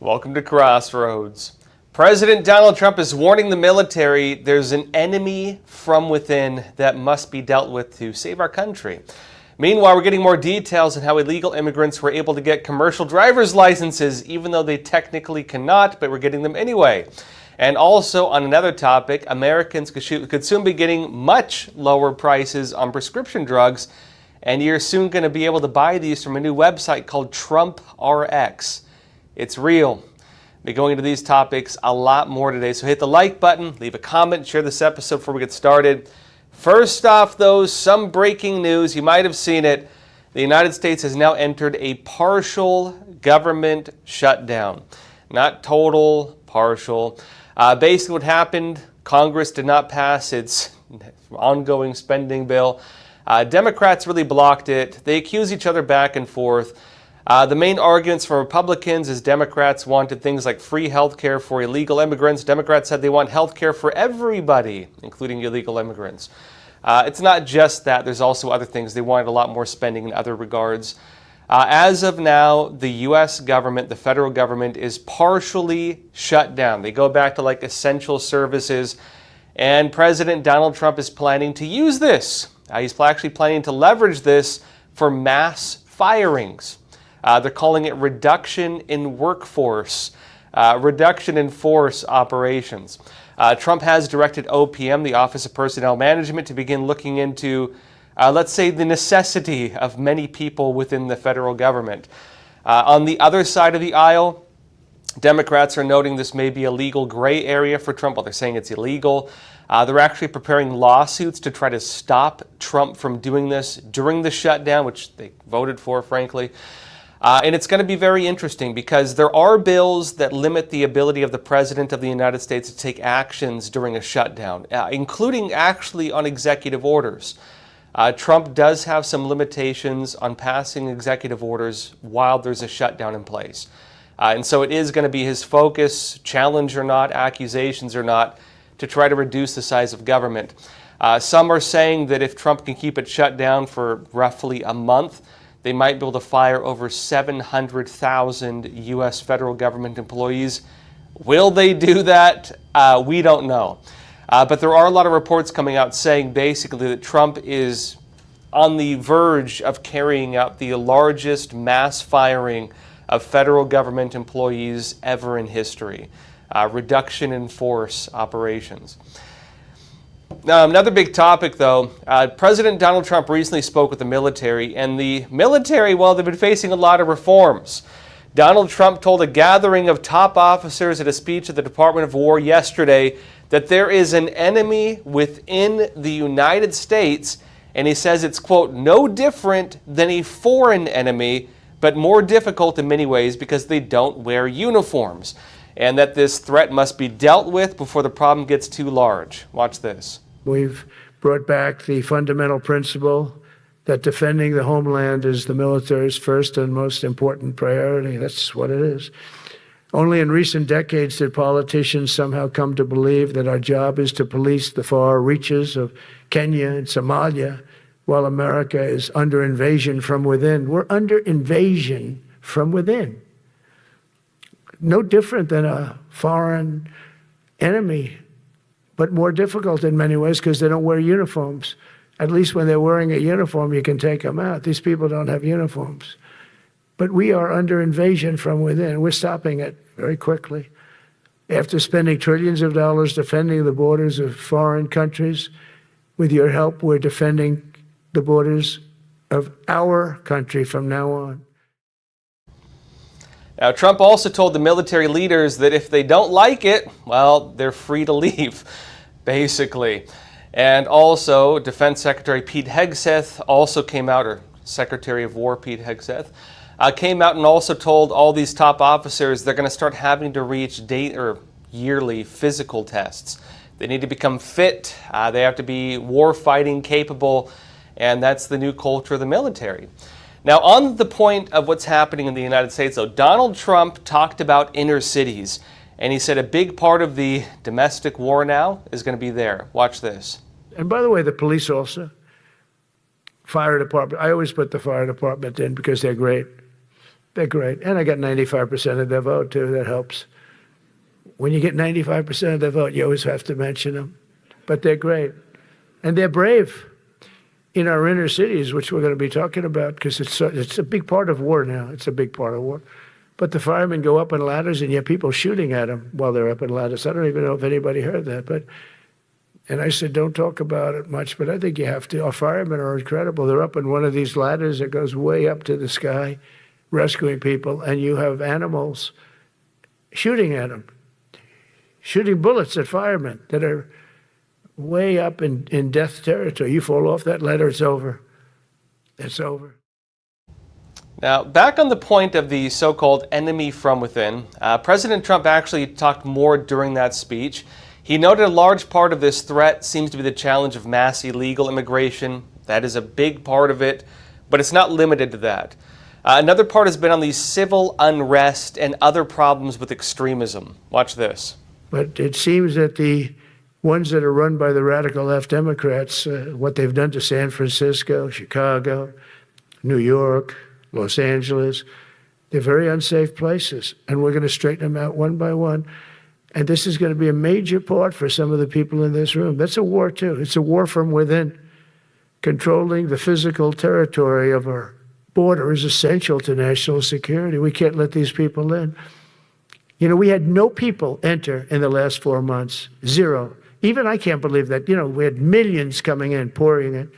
Welcome to Crossroads. President Donald Trump is warning the military there's an enemy from within that must be dealt with to save our country. Meanwhile, we're getting more details on how illegal immigrants were able to get commercial driver's licenses, even though they technically cannot, but we're getting them anyway. And also on another topic, Americans could soon be getting much lower prices on prescription drugs, and you're soon going to be able to buy these from a new website called Trump RX. It's real. We'll be going into these topics a lot more today, so hit the like button, leave a comment, share this episode before we get started. First off, though, some breaking news. You might have seen it. The United States has now entered a partial government shutdown. Not total, partial. Basically what happened, Congress did not pass its ongoing spending bill. Democrats really blocked it. They accuse each other back and forth. The main arguments from Republicans is Democrats wanted things like free health care for illegal immigrants. Democrats said they want health care for everybody, including illegal immigrants. It's not just that. There's also other things. They wanted a lot more spending in other regards. As of now, the U.S. government, the federal government, is partially shut down. They go back to like essential services. And President Donald Trump is planning to use this. He's actually planning to leverage this for mass firings. They're calling it reduction in workforce, reduction in force operations. Trump has directed OPM, the Office of Personnel Management, to begin looking into, let's say, the necessity of many people within the federal government. On the other side of the aisle, Democrats are noting this may be a legal gray area for Trump. Well, they're saying it's illegal. They're actually preparing lawsuits to try to stop Trump from doing this during the shutdown, which they voted for, frankly. And it's going to be very interesting because there are bills that limit the ability of the President of the United States to take actions during a shutdown, including actually on executive orders. Trump does have some limitations on passing executive orders while there's a shutdown in place. And so it is going to be his focus, challenge or not, accusations or not, to try to reduce the size of government. Some are saying that if Trump can keep it shut down for roughly a month, they might be able to fire over 700,000 U.S. federal government employees. Will they do that? We don't know. But there are a lot of reports coming out saying basically that Trump is on the verge of carrying out the largest mass firing of federal government employees ever in history. Reduction in force operations. Now, another big topic, though, President Donald Trump recently spoke with the military, and the military, well, they've been facing a lot of reforms. Donald Trump told a gathering of top officers at a speech at the Department of War yesterday that there is an enemy within the United States, and he says it's, quote, no different than a foreign enemy, but more difficult in many ways because they don't wear uniforms, and that this threat must be dealt with before the problem gets too large. Watch this. We've brought back the fundamental principle that defending the homeland is the military's first and most important priority. That's what it is. Only in recent decades did politicians somehow come to believe that our job is to police the far reaches of Kenya and Somalia, while America is under invasion from within. We're under invasion from within. No different than a foreign enemy, but more difficult in many ways because they don't wear uniforms. At least when they're wearing a uniform, you can take them out. These people don't have uniforms. But we are under invasion from within. We're stopping it very quickly. After spending trillions of dollars defending the borders of foreign countries, with your help, we're defending the borders of our country from now on. Now, Trump also told the military leaders that if they don't like it, well, they're free to leave, basically. And also, Defense Secretary Pete Hegseth also came out, or Secretary of War Pete Hegseth, came out and also told all these top officers they're going to start having to reach yearly physical tests. They need to become fit, they have to be war-fighting capable, and that's the new culture of the military. Now, on the point of what's happening in the United States, though, Donald Trump talked about inner cities, and he said a big part of the domestic war now is going to be there. Watch this. And by the way, the police also, fire department, I always put the fire department in because they're great. They're great. And I got 95% of their vote, too. That helps. When you get 95% of their vote, you always have to mention them. But they're great. And they're brave in our inner cities, which we're going to be talking about, because it's a big part of war now. It's a big part of war. But the firemen go up on ladders, and you have people shooting at them while they're up on ladders. I don't even know if anybody heard that. And I said, don't talk about it much, but I think you have to. Our firemen are incredible. They're up on one of these ladders that goes way up to the sky, rescuing people, and you have animals shooting at them, shooting bullets at firemen that are way up in death territory. You fall off that ladder, it's over. It's over. Now, back on the point of the so-called enemy from within, President Trump actually talked more during that speech. He noted a large part of this threat seems to be the challenge of mass illegal immigration. That is a big part of it, but it's not limited to that. Another part has been on the civil unrest and other problems with extremism. Watch this. But it seems that the ones that are run by the radical left Democrats, what they've done to San Francisco, Chicago, New York, Los Angeles, they're very unsafe places. And we're going to straighten them out one by one. And this is going to be a major part for some of the people in this room. That's a war, too. It's a war from within. Controlling the physical territory of our border is essential to national security. We can't let these people in. You know, we had no people enter in the last 4 months. Zero. Even I can't believe that. You know, we had millions coming in, pouring in.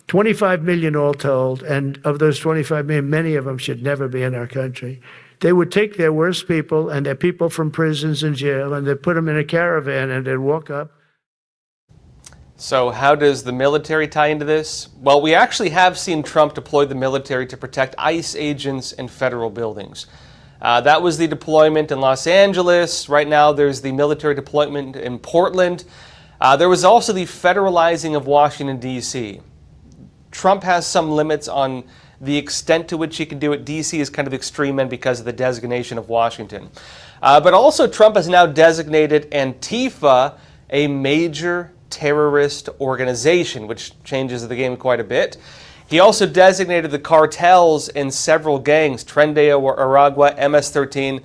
25 million all told. And of those 25 million, many of them should never be in our country. They would take their worst people and their people from prisons and jail, and they'd put them in a caravan and they'd walk up. So how does the military tie into this? Well, we actually have seen Trump deploy the military to protect ICE agents in federal buildings. That was the deployment in Los Angeles. Right now, there's the military deployment in Portland. There was also the federalizing of Washington, D.C. Trump has some limits on the extent to which he can do it. D.C. is kind of the extreme end because of the designation of Washington. But also Trump has now designated Antifa a major terrorist organization, which changes the game quite a bit. He also designated the cartels in several gangs, Tren de Aragua, MS-13,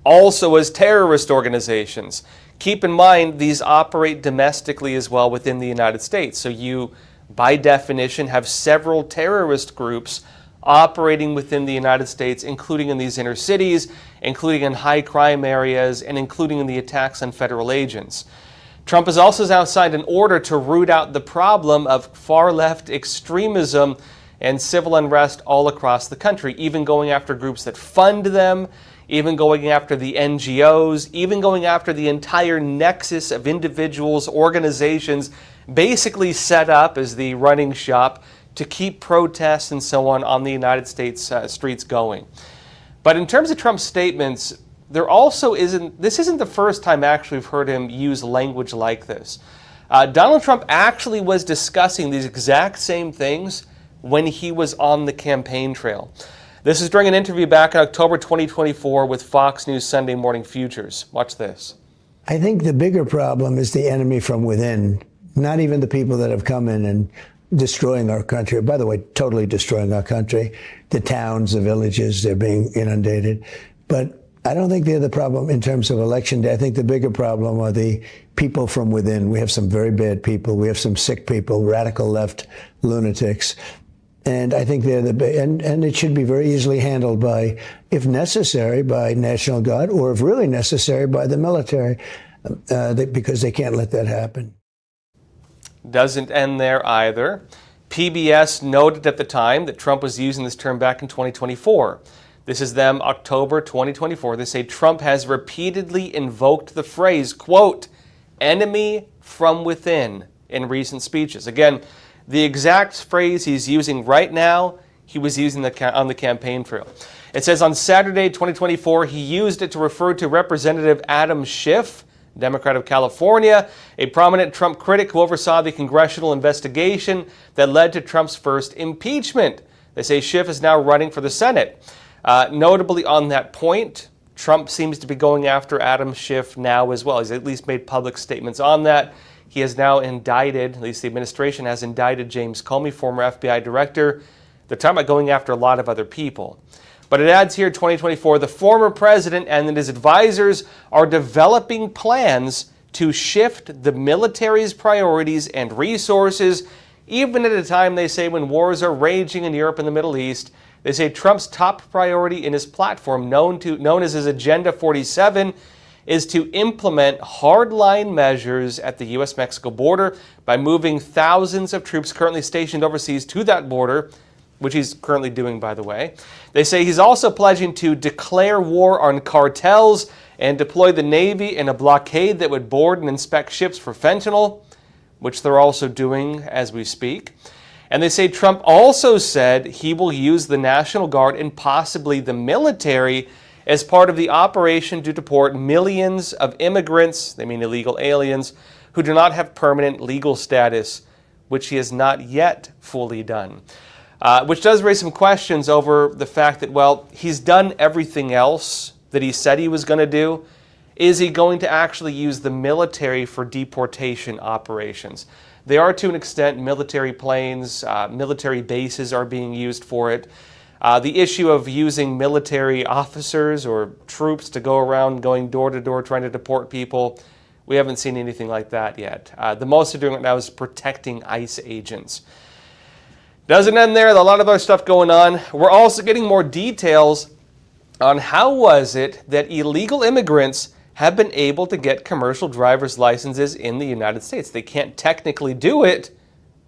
also as terrorist organizations. Keep in mind, these operate domestically as well within the United States. So you, by definition, have several terrorist groups operating within the United States, including in these inner cities, including in high crime areas, and including in the attacks on federal agents. Trump has also now signed an order to root out the problem of far-left extremism and civil unrest all across the country, even going after groups that fund them, even going after the NGOs, even going after the entire nexus of individuals, organizations, basically set up as the running shop to keep protests and so on the United States streets going. But in terms of Trump's statements, this isn't the first time actually we've heard him use language like this. Donald Trump actually was discussing these exact same things when he was on the campaign trail. This is during an interview back in October 2024 with Fox News Sunday Morning Futures. Watch this. I think the bigger problem is the enemy from within, not even the people that have come in and destroying our country. By the way, totally destroying our country. The towns, the villages, they're being inundated. But I don't think they're the problem in terms of election day. I think the bigger problem are the people from within. We have some very bad people. We have some sick people, radical left lunatics. And I think they're and it should be very easily handled by, if necessary, by National Guard, or if really necessary, by the military, because they can't let that happen. Doesn't end there either. PBS noted at the time that Trump was using this term back in 2024. This is them, October 2024. They say Trump has repeatedly invoked the phrase, quote, enemy from within in recent speeches. Again, the exact phrase he's using right now, he was using on the campaign trail. It says on Saturday, 2024, he used it to refer to Representative Adam Schiff, Democrat of California, a prominent Trump critic who oversaw the congressional investigation that led to Trump's first impeachment. They say Schiff is now running for the Senate. Notably on that point, Trump seems to be going after Adam Schiff now as well. He's at least made public statements on that. He has now indicted, at least the administration has indicted James Comey, former FBI director. They're talking about going after a lot of other people. But it adds here, 2024, the former president and his advisors are developing plans to shift the military's priorities and resources, even at a time, they say, when wars are raging in Europe and the Middle East. They say Trump's top priority in his platform, known as his Agenda 47, is to implement hardline measures at the U.S.-Mexico border by moving thousands of troops currently stationed overseas to that border, which he's currently doing, by the way. They say he's also pledging to declare war on cartels and deploy the Navy in a blockade that would board and inspect ships for fentanyl, which they're also doing as we speak. And they say Trump also said he will use the National Guard and possibly the military as part of the operation to deport millions of immigrants, they mean illegal aliens, who do not have permanent legal status, which he has not yet fully done. Which does raise some questions over the fact that, well, he's done everything else that he said he was going to do. Is he going to actually use the military for deportation operations? They are, to an extent, military planes, military bases are being used for it. The issue of using military officers or troops to go around going door to door trying to deport people, we haven't seen anything like that yet. The most they're doing right now is protecting ICE agents. Doesn't end there. A lot of other stuff going on. We're also getting more details on how was it that illegal immigrants have been able to get commercial driver's licenses in the United States. They can't technically do it,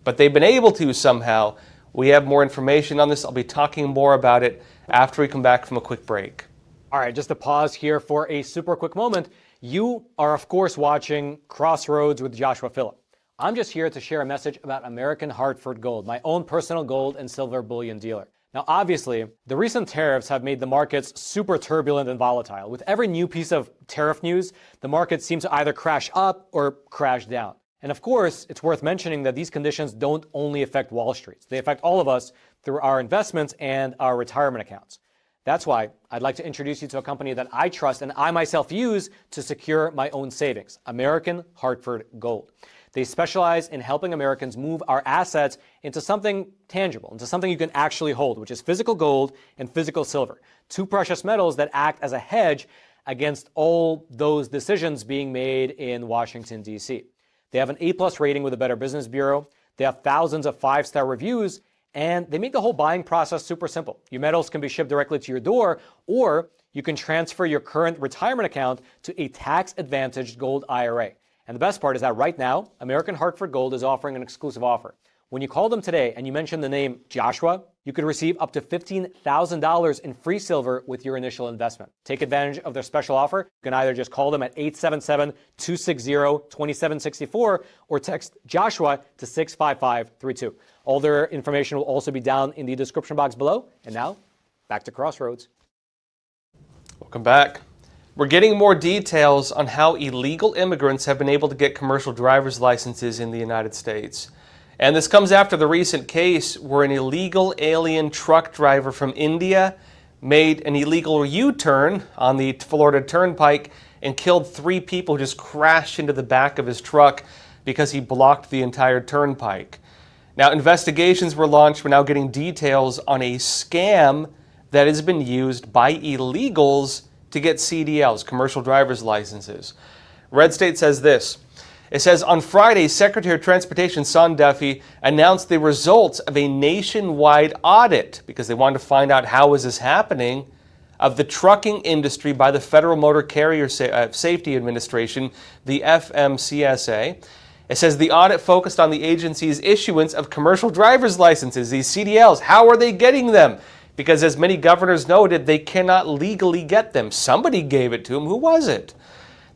but they've been able to somehow. We have more information on this. I'll be talking more about it after we come back from a quick break. All right, just to pause here for a super quick moment. You are, of course, watching Crossroads with Joshua Philipp. I'm just here to share a message about American Hartford Gold, my own personal gold and silver bullion dealer. Now, obviously, the recent tariffs have made the markets super turbulent and volatile. With every new piece of tariff news, the markets seem to either crash up or crash down. And of course, it's worth mentioning that these conditions don't only affect Wall Street. They affect all of us through our investments and our retirement accounts. That's why I'd like to introduce you to a company that I trust and I myself use to secure my own savings, American Hartford Gold. They specialize in helping Americans move our assets into something tangible, into something you can actually hold, which is physical gold and physical silver, two precious metals that act as a hedge against all those decisions being made in Washington, D.C. They have an A+ rating with the Better Business Bureau. They have thousands of 5-star reviews, and they make the whole buying process super simple. Your metals can be shipped directly to your door, or you can transfer your current retirement account to a tax-advantaged gold IRA. And the best part is that right now, American Hartford Gold is offering an exclusive offer. When you call them today and you mention the name Joshua, you could receive up to $15,000 in free silver with your initial investment. Take advantage of their special offer. You can either just call them at 877-260-2764 or text Joshua to 65532. All their information will also be down in the description box below. And now, back to Crossroads. Welcome back. We're getting more details on how illegal immigrants have been able to get commercial driver's licenses in the United States. And this comes after the recent case where an illegal alien truck driver from India made an illegal U-turn on the Florida Turnpike and killed 3 people who just crashed into the back of his truck because he blocked the entire turnpike. Now, investigations were launched. We're now getting details on a scam that has been used by illegals to get CDLs, commercial driver's licenses. Red State says this. It says, on Friday, Secretary of Transportation Sean Duffy announced the results of a nationwide audit, because they wanted to find out how is this happening, of the trucking industry by the Federal Motor Carrier Safety Administration, the FMCSA. It says the audit focused on the agency's issuance of commercial driver's licenses, these CDLs. How are they getting them? Because as many governors noted, they cannot legally get them. Somebody gave it to them. Who was it?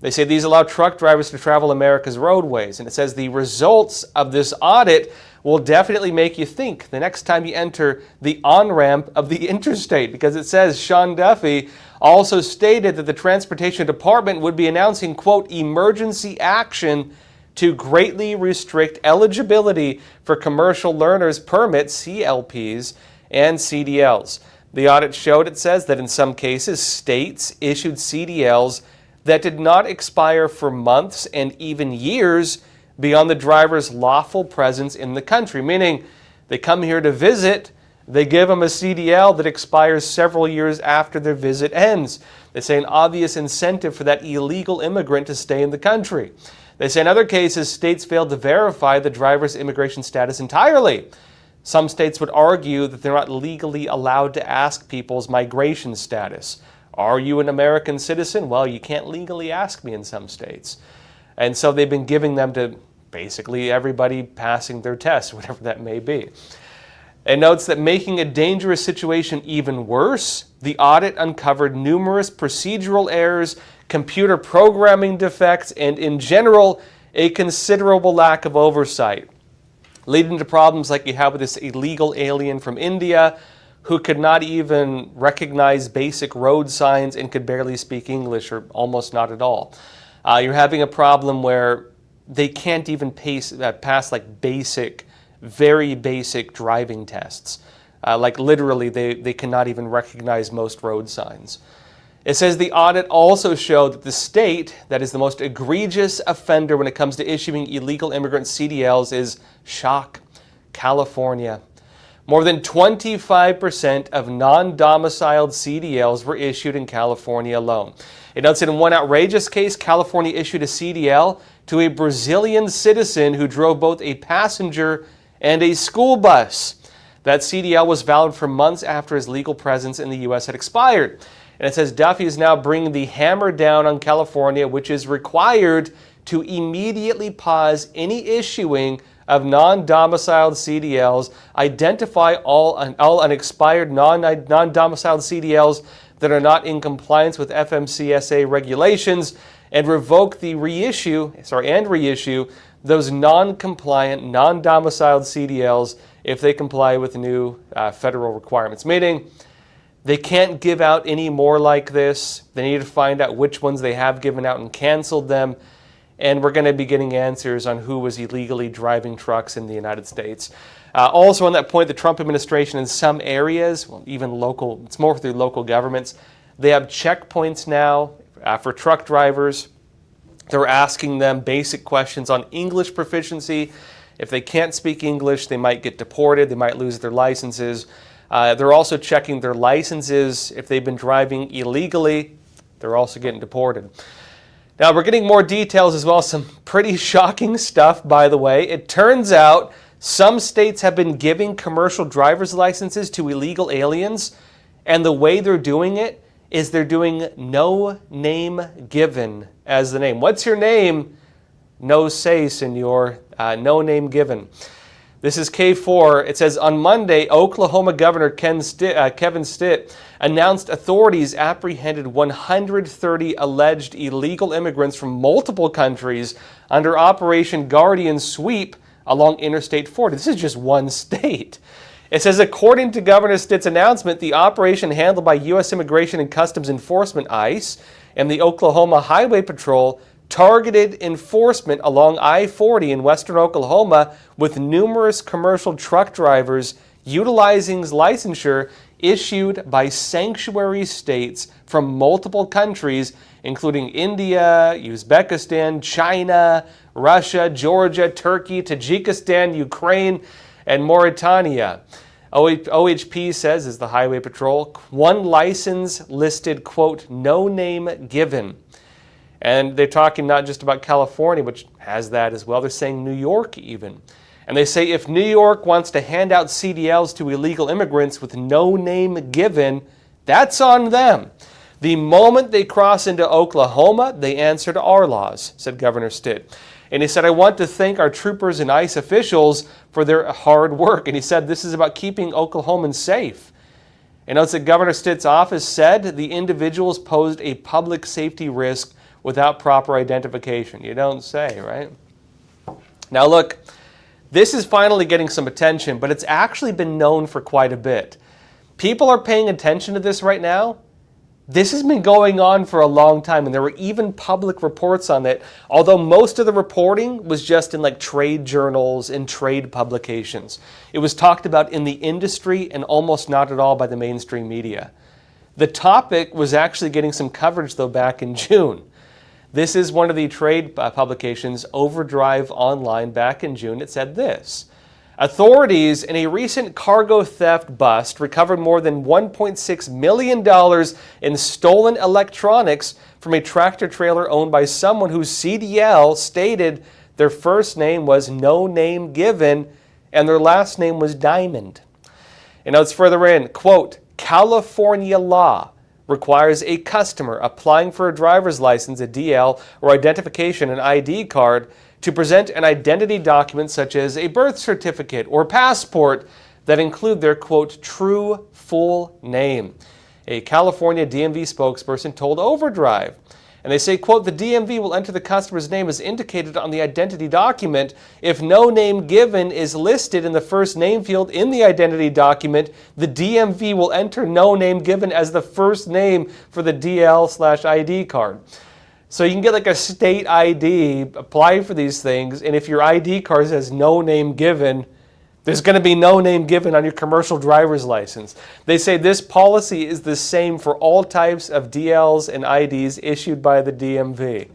They say these allow truck drivers to travel America's roadways. And it says the results of this audit will definitely make you think the next time you enter the on-ramp of the interstate. Because it says Sean Duffy also stated that the Transportation Department would be announcing, quote, emergency action to greatly restrict eligibility for commercial learners permits, CLPs, and CDLs. The audit showed, it says, that in some cases, states issued CDLs that did not expire for months and even years beyond the driver's lawful presence in the country, meaning they come here to visit, They give them a CDL that expires several years after their visit ends. They say an obvious incentive for that illegal immigrant to stay in the country. They say in other cases, states failed to verify the driver's immigration status entirely. Some states would argue that they're not legally allowed to ask people's migration status. Are you an American citizen? Well, you can't legally ask me in some states. And so they've been giving them to basically everybody passing their test, whatever that may be. It notes that making a dangerous situation even worse, the audit uncovered numerous procedural errors, computer programming defects, and in general, a considerable lack of oversight, leading to problems like you have with this illegal alien from India who could not even recognize basic road signs and could barely speak English, or almost not at all. You're having a problem where they can't even pass like basic, very basic driving tests. Like literally, they cannot even recognize most road signs. It says the audit also showed that the state that is the most egregious offender when it comes to issuing illegal immigrant CDLs is, shock, California. More than 25% of non-domiciled CDLs were issued in California alone. It notes that in one outrageous case, California issued a CDL to a Brazilian citizen who drove both a passenger and a school bus. That CDL was valid for months after his legal presence in the U.S. had expired. And it says Duffy is now bringing the hammer down on California, which is required to immediately pause any issuing of non-domiciled CDLs, identify all unexpired non-domiciled CDLs that are not in compliance with FMCSA regulations, and revoke the reissue those non-compliant, non-domiciled CDLs if they comply with new federal requirements. Meaning, they can't give out any more like this. They need to find out which ones they have given out and canceled them. And we're going to be getting answers on who was illegally driving trucks in the United States. Also on that point, the Trump administration in some areas, well, even local, it's more through local governments, they have checkpoints now for truck drivers. They're asking them basic questions on English proficiency. If they can't speak English, they might get deported. They might lose their licenses. They're also checking their licenses. If they've been driving illegally, they're also getting deported. Now, we're getting more details as well. Some pretty shocking stuff, by the way. It turns out some states have been giving commercial driver's licenses to illegal aliens, and the way they're doing it is they're doing no name given as the name. What's your name? No say, senor. No name given. This is K4. It says, on Monday, Oklahoma Governor Kevin Stitt announced authorities apprehended 130 alleged illegal immigrants from multiple countries under Operation Guardian Sweep along Interstate 40. This is just one state. It says, according to Governor Stitt's announcement, the operation handled by U.S. Immigration and Customs Enforcement, ICE, and the Oklahoma Highway Patrol targeted enforcement along I-40 in western Oklahoma with numerous commercial truck drivers utilizing licensure issued by sanctuary states from multiple countries, including India, Uzbekistan, China, Russia, Georgia, Turkey, Tajikistan, Ukraine, and Mauritania. OHP says, is the Highway Patrol, one license listed, quote, no name given. And they're talking not just about California, which has that as well. They're saying New York even. And they say if New York wants to hand out CDLs to illegal immigrants with no name given, that's on them. The moment they cross into Oklahoma, they answer to our laws, said Governor Stitt. And he said, I want to thank our troopers and ICE officials for their hard work. And he said, this is about keeping Oklahomans safe. And notes that Governor Stitt's office said the individuals posed a public safety risk without proper identification. You don't say, right? Now look, this is finally getting some attention, but it's actually been known for quite a bit. People are paying attention to this right now. This has been going on for a long time, and there were even public reports on it, although most of the reporting was just in like trade journals and trade publications. It was talked about in the industry and almost not at all by the mainstream media. The topic was actually getting some coverage, though, back in June. This is one of the trade publications, Overdrive Online, back in June. It said this. Authorities in a recent cargo theft bust recovered more than $1.6 million in stolen electronics from a tractor trailer owned by someone whose CDL stated their first name was no name given and their last name was Diamond. And notes further in, quote, California law requires a customer applying for a driver's license, a DL, or identification, an ID card, to present an identity document such as a birth certificate or passport that include their, quote, true full name. A California DMV spokesperson told Overdrive. And they say, quote, the DMV will enter the customer's name as indicated on the identity document. If no name given is listed in the first name field in the identity document, the DMV will enter no name given as the first name for the DL/ID card. So you can get like a state ID, apply for these things, and if your ID card says no name given, there's going to be no name given on your commercial driver's license. They say this policy is the same for all types of DLs and IDs issued by the DMV.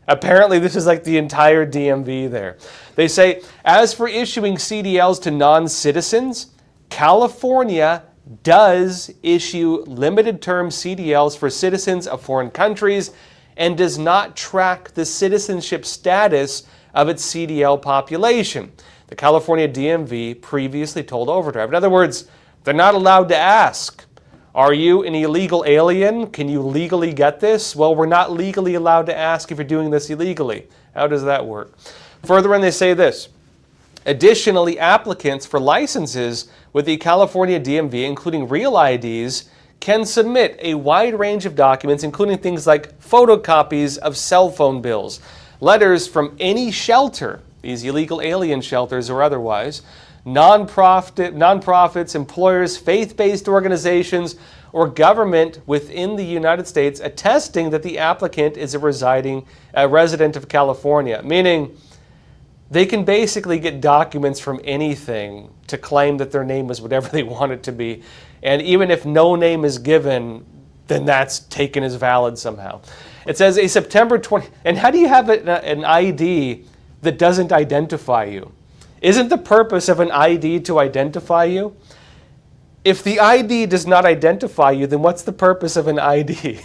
Apparently, this is like the entire DMV there. They say, as for issuing CDLs to non-citizens, California does issue limited-term CDLs for citizens of foreign countries and does not track the citizenship status of its CDL population. The California DMV previously told Overdrive. In other words, they're not allowed to ask, are you an illegal alien? Can you legally get this? Well, we're not legally allowed to ask if you're doing this illegally. How does that work? Further in, they say this. Additionally, applicants for licenses with the California DMV, including real IDs, can submit a wide range of documents, including things like photocopies of cell phone bills, letters from any shelter, these illegal alien shelters or otherwise, nonprofits, employers, faith-based organizations, or government within the United States attesting that the applicant is a resident of California, meaning they can basically get documents from anything to claim that their name is whatever they want it to be. And even if no name is given, then that's taken as valid somehow. It says a September 20, and how do you have an ID that doesn't identify you? Isn't the purpose of an ID to identify you? If the ID does not identify you, then what's the purpose of an ID?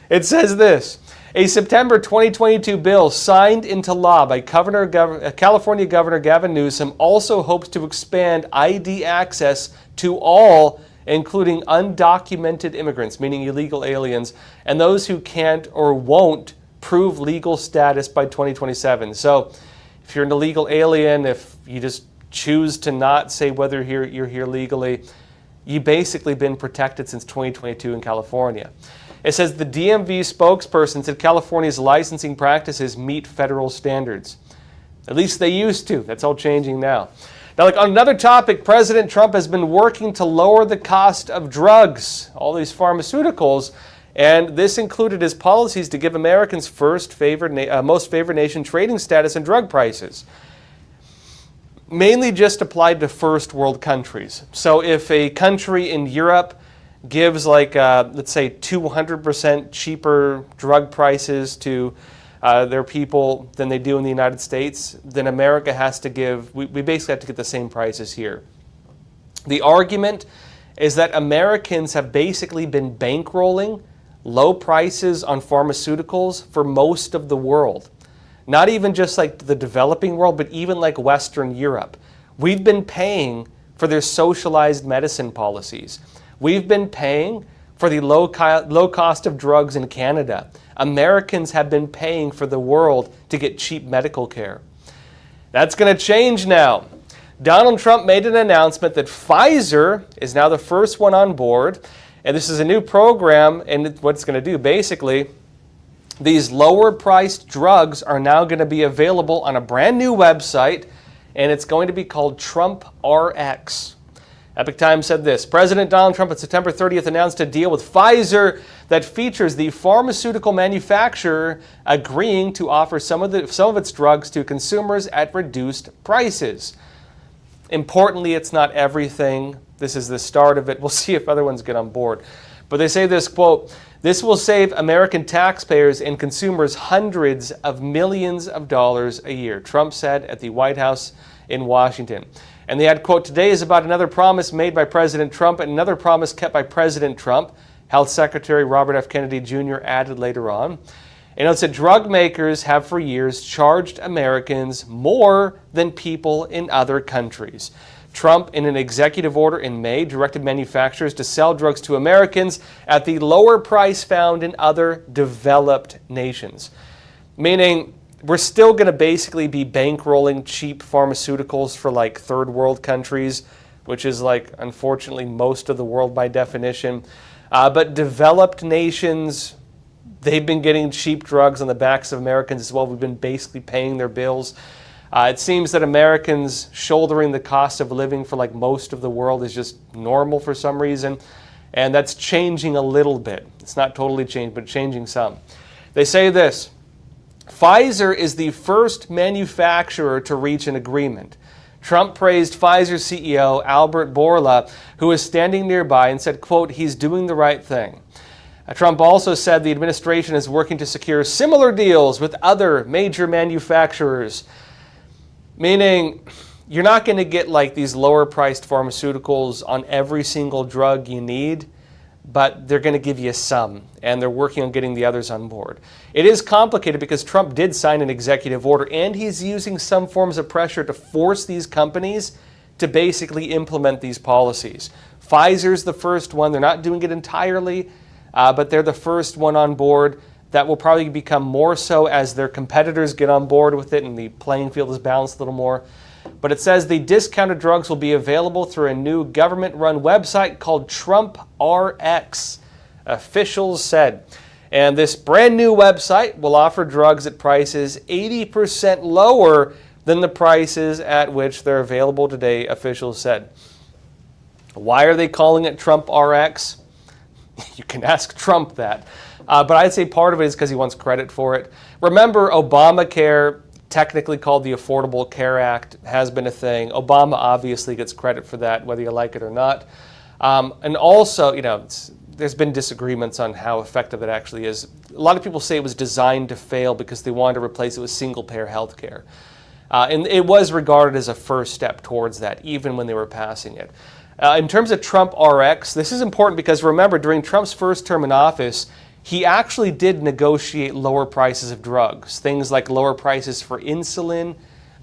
It says this, a September 2022 bill signed into law by California Governor Gavin Newsom also hopes to expand ID access to all, including undocumented immigrants, meaning illegal aliens, and those who can't or won't prove legal status by 2027. So if you're an illegal alien, if you just choose to not say whether you're here legally, you've basically been protected since 2022 in California. It says the DMV spokesperson said California's licensing practices meet federal standards. At least they used to. That's all changing now. Now, like on another topic, President Trump has been working to lower the cost of drugs, all these pharmaceuticals, and this included his policies to give Americans most favored nation trading status in drug prices. Mainly just applied to first world countries. So if a country in Europe gives like, let's say 200% cheaper drug prices to their people than they do in the United States, then America has to give, we basically have to get the same prices here. The argument is that Americans have basically been bankrolling low prices on pharmaceuticals for most of the world. Not even just like the developing world, but even like Western Europe. We've been paying for their socialized medicine policies. We've been paying for the low cost of drugs in Canada. Americans have been paying for the world to get cheap medical care. That's going to change now. Donald Trump made an announcement that Pfizer is now the first one on board. And this is a new program, and what it's going to do, basically, these lower-priced drugs are now going to be available on a brand new website, and it's going to be called Trump RX. Epoch Times said this, President Donald Trump on September 30th announced a deal with Pfizer that features the pharmaceutical manufacturer agreeing to offer some of its drugs to consumers at reduced prices. Importantly, it's not everything. This is the start of it. We'll see if other ones get on board. But they say this, quote, this will save American taxpayers and consumers hundreds of millions of dollars a year, Trump said at the White House in Washington. And they had, quote, "Today is about another promise made by President Trump and another promise kept by President Trump," Health Secretary Robert F. Kennedy Jr. added later on. And it said drug makers have for years charged Americans more than people in other countries. Trump, in an executive order in May, directed manufacturers to sell drugs to Americans at the lower price found in other developed nations. Meaning, we're still going to basically be bankrolling cheap pharmaceuticals for like third world countries, which is like, unfortunately, most of the world by definition. But developed nations, they've been getting cheap drugs on the backs of Americans as well. We've been basically paying their bills. It seems that Americans shouldering the cost of living for like most of the world is just normal for some reason. And that's changing a little bit. It's not totally changed, but changing some. They say this: Pfizer is the first manufacturer to reach an agreement. Trump praised Pfizer CEO Albert Bourla, who was standing nearby, and said, quote, "He's doing the right thing." Trump also said the administration is working to secure similar deals with other major manufacturers. Meaning, you're not going to get like these lower priced pharmaceuticals on every single drug you need, but they're going to give you some, and they're working on getting the others on board. It is complicated because Trump did sign an executive order, and he's using some forms of pressure to force these companies to basically implement these policies. Pfizer's the first one. They're not doing it entirely, but they're the first one on board. That will probably become more so as their competitors get on board with it and the playing field is balanced a little more. But it says the discounted drugs will be available through a new government-run website called Trump RX, officials said. And this brand new website will offer drugs at prices 80% lower than the prices at which they're available today, officials said. Why are they calling it Trump RX? You can ask Trump that. But I'd say part of it is because he wants credit for it. Remember, Obamacare, technically called the Affordable Care Act, has been a thing. Obama obviously gets credit for that, whether you like it or not. And also, there's been disagreements on how effective it actually is. A lot of people say it was designed to fail because they wanted to replace it with single-payer health care. And it was regarded as a first step towards that, even when they were passing it. In terms of Trump RX, this is important because remember, during Trump's first term in office, he actually did negotiate lower prices of drugs, things like lower prices for insulin.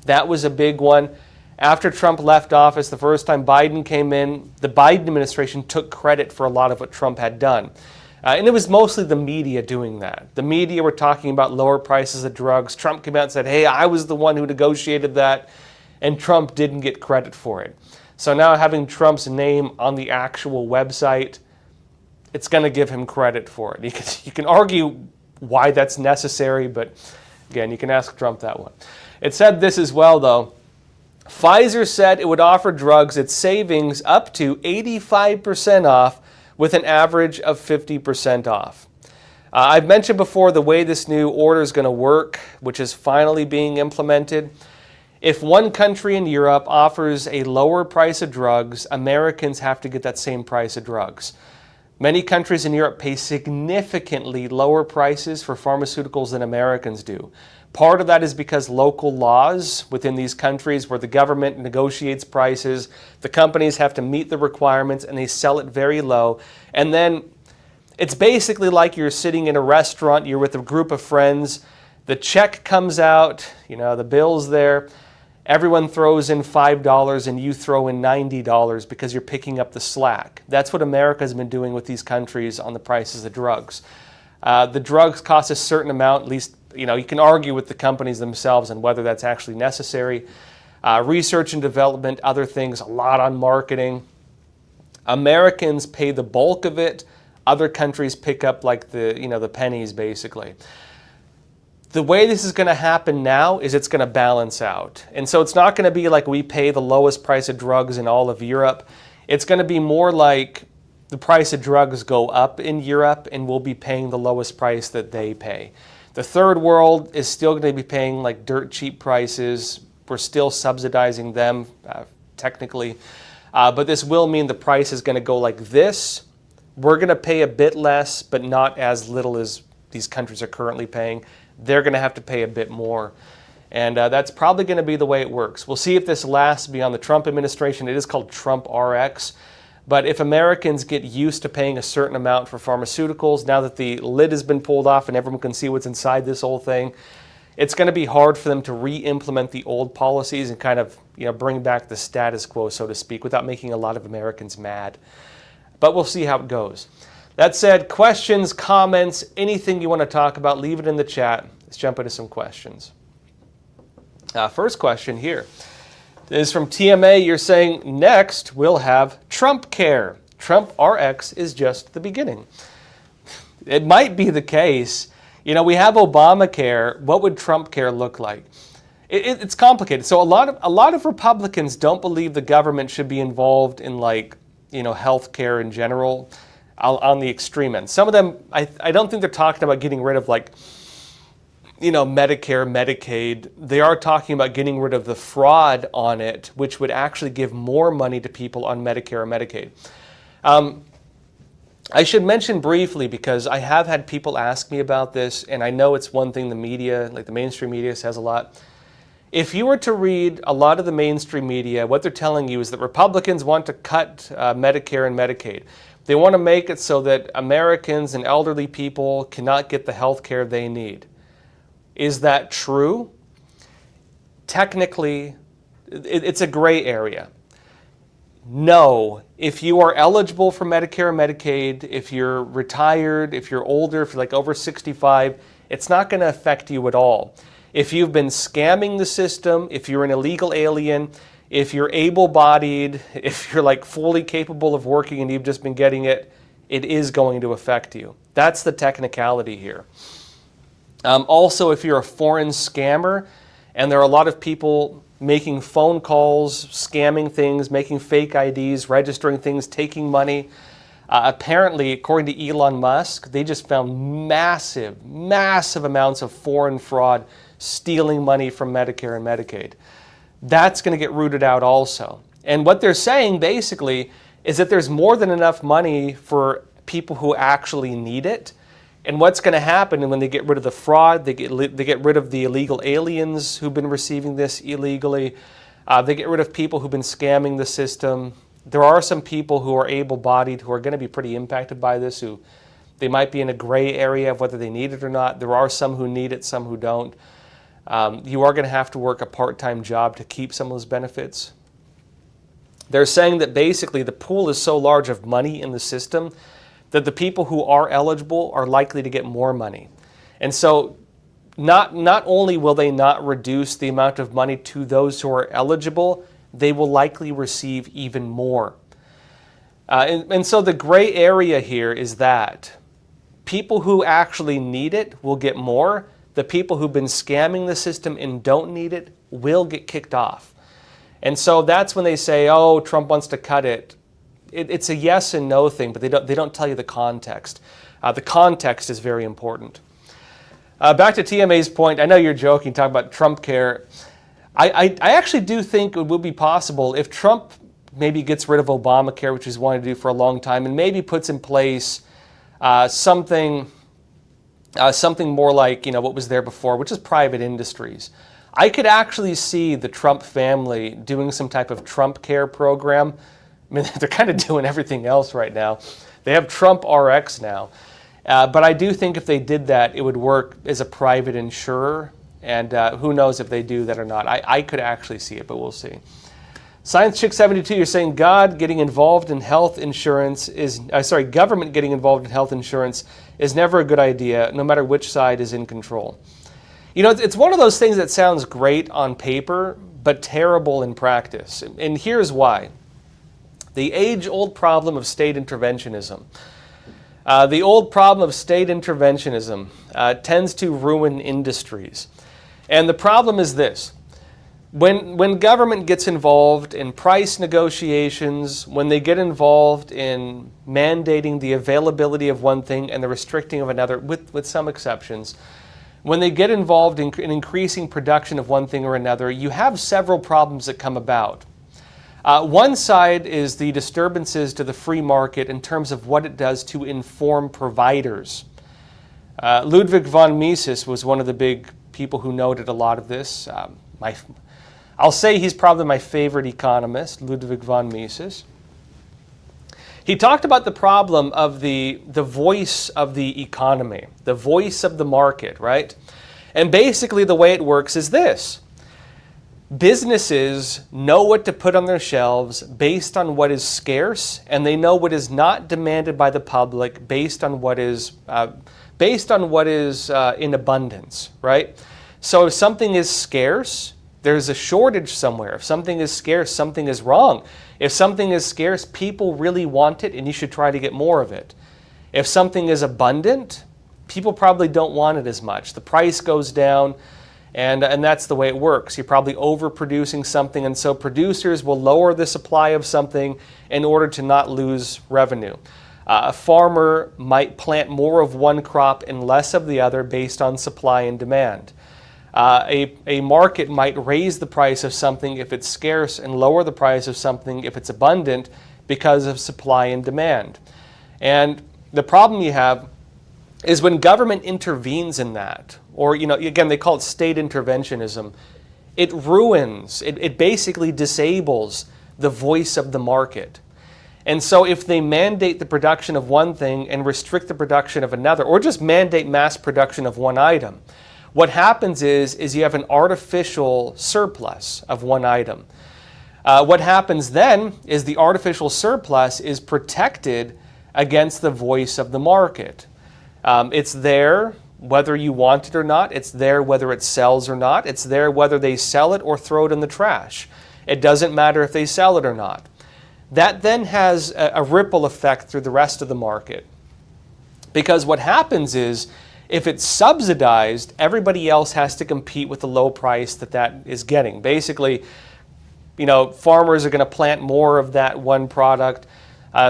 That was a big one. After Trump left office, the first time Biden came in, the Biden administration took credit for a lot of what Trump had done. And it was mostly the media doing that. The media were talking about lower prices of drugs. Trump came out and said, hey, I was the one who negotiated that, and Trump didn't get credit for it. So now having Trump's name on the actual website, it's going to give him credit for it. You can argue why that's necessary, but again, you can ask Trump that one. It said this as well, though. Pfizer said it would offer drugs at savings up to 85% off with an average of 50% off. I've mentioned before the way this new order is going to work, which is finally being implemented. If one country in Europe offers a lower price of drugs, Americans have to get that same price of drugs. Many countries in Europe pay significantly lower prices for pharmaceuticals than Americans do. Part of that is because local laws within these countries where the government negotiates prices, the companies have to meet the requirements and they sell it very low. And then it's basically like you're sitting in a restaurant, you're with a group of friends, the check comes out, the bill's there. Everyone throws in $5 and you throw in $90 because you're picking up the slack. That's what America's been doing with these countries on the prices of drugs. The drugs cost a certain amount, at least, you can argue with the companies themselves on whether that's actually necessary. Research and development, other things, a lot on marketing. Americans pay the bulk of it. Other countries pick up like the pennies, basically. The way this is going to happen now is it's going to balance out. And so it's not going to be like we pay the lowest price of drugs in all of Europe. It's going to be more like the price of drugs go up in Europe and we'll be paying the lowest price that they pay. The third world is still going to be paying like dirt cheap prices. We're still subsidizing them technically. But this will mean the price is going to go like this. We're going to pay a bit less, but not as little as these countries are currently paying. They're going to have to pay a bit more. And that's probably going to be the way it works. We'll see if this lasts beyond the Trump administration. It is called Trump RX. But if Americans get used to paying a certain amount for pharmaceuticals, now that the lid has been pulled off and everyone can see what's inside this whole thing, it's going to be hard for them to re-implement the old policies and kind of, bring back the status quo, so to speak, without making a lot of Americans mad. But we'll see how it goes. That said, questions, comments, anything you want to talk about, leave it in the chat. Let's jump into some questions. First question here is from TMA. You're saying, next we'll have Trump Care. Trump RX is just the beginning. It might be the case. We have Obamacare. What would Trump Care look like? It's complicated. So a lot of Republicans don't believe the government should be involved in health care in general on the extreme end. Some of them, I don't think they're talking about getting rid of Medicare, Medicaid. They are talking about getting rid of the fraud on it, which would actually give more money to people on Medicare or Medicaid. I should mention briefly, because I have had people ask me about this, and I know it's one thing the media, the mainstream media, says a lot. If you were to read a lot of the mainstream media, what they're telling you is that Republicans want to cut Medicare and Medicaid. They want to make it so that Americans and elderly people cannot get the health care they need. Is that true? Technically, it's a gray area. No, if you are eligible for Medicare or Medicaid, if you're retired, if you're older, if you're over 65, it's not going to affect you at all. If you've been scamming the system, if you're an illegal alien, if you're able-bodied, if you're fully capable of working and you've just been getting it, it is going to affect you. That's the technicality here. Also, if you're a foreign scammer, and there are a lot of people making phone calls, scamming things, making fake IDs, registering things, taking money. Apparently, according to Elon Musk, they just found massive amounts of foreign fraud stealing money from Medicare and Medicaid. That's going to get rooted out also. And what they're saying basically is that there's more than enough money for people who actually need it. And what's going to happen when they get rid of the fraud, they get rid of the illegal aliens who've been receiving this illegally, they get rid of people who've been scamming the system. There are some people who are able-bodied who are going to be pretty impacted by this, who they might be in a gray area of whether they need it or not. There are some who need it, some who don't. You are going to have to work a part-time job to keep some of those benefits. They're saying that basically the pool is so large of money in the system that the people who are eligible are likely to get more money. And so not only will they not reduce the amount of money to those who are eligible, they will likely receive even more. And so the gray area here is that people who actually need it will get more. The people who've been scamming the system and don't need it will get kicked off. And so that's when they say, oh, Trump wants to cut it. It's a yes and no thing, but they don't tell you the context. The context is very important. Back to TMA's point, I know you're joking, talking about Trump Care. I actually do think it would be possible if Trump maybe gets rid of Obamacare, which he's wanted to do for a long time, and maybe puts in place something more like what was there before, which is private industries. I could actually see the Trump family doing some type of Trump Care program. I mean, they're kind of doing everything else right now. They have Trump RX now. But I do think if they did that, it would work as a private insurer. And who knows if they do that or not. I could actually see it, but we'll see. Science Chick 72, you're saying government getting involved in health insurance is never a good idea, no matter which side is in control. It's one of those things that sounds great on paper, but terrible in practice. And here's why. The age-old problem of state interventionism. The old problem of state interventionism tends to ruin industries. And the problem is this. When government gets involved in price negotiations, when they get involved in mandating the availability of one thing and the restricting of another, with some exceptions, when they get involved in increasing production of one thing or another, you have several problems that come about. One side is the disturbances to the free market in terms of what it does to inform providers. Ludwig von Mises was one of the big people who noted a lot of this. I'll say he's probably my favorite economist, Ludwig von Mises. He talked about the problem of the voice of the economy, the voice of the market, right? And basically the way it works is this. Businesses know what to put on their shelves based on what is scarce, and they know what is not demanded by the public based on what is in abundance, right? So if something is scarce, there's a shortage somewhere. If something is scarce, something is wrong. If something is scarce, people really want it, and you should try to get more of it. If something is abundant, people probably don't want it as much. The price goes down, and that's the way it works. You're probably overproducing something, and so producers will lower the supply of something in order to not lose revenue. A farmer might plant more of one crop and less of the other based on supply and demand. A market might raise the price of something if it's scarce and lower the price of something if it's abundant because of supply and demand. And the problem you have is when government intervenes in that, or again, they call it state interventionism, it ruins, it basically disables the voice of the market. And so if they mandate the production of one thing and restrict the production of another, or just mandate mass production of one item, what happens is you have an artificial surplus of one item. What happens then is the artificial surplus is protected against the voice of the market. It's there whether you want it or not. It's there whether it sells or not. It's there whether they sell it or throw it in the trash. It doesn't matter if they sell it or not. That then has a ripple effect through the rest of the market. Because what happens is, if it's subsidized, everybody else has to compete with the low price that is getting. Basically, farmers are going to plant more of that one product.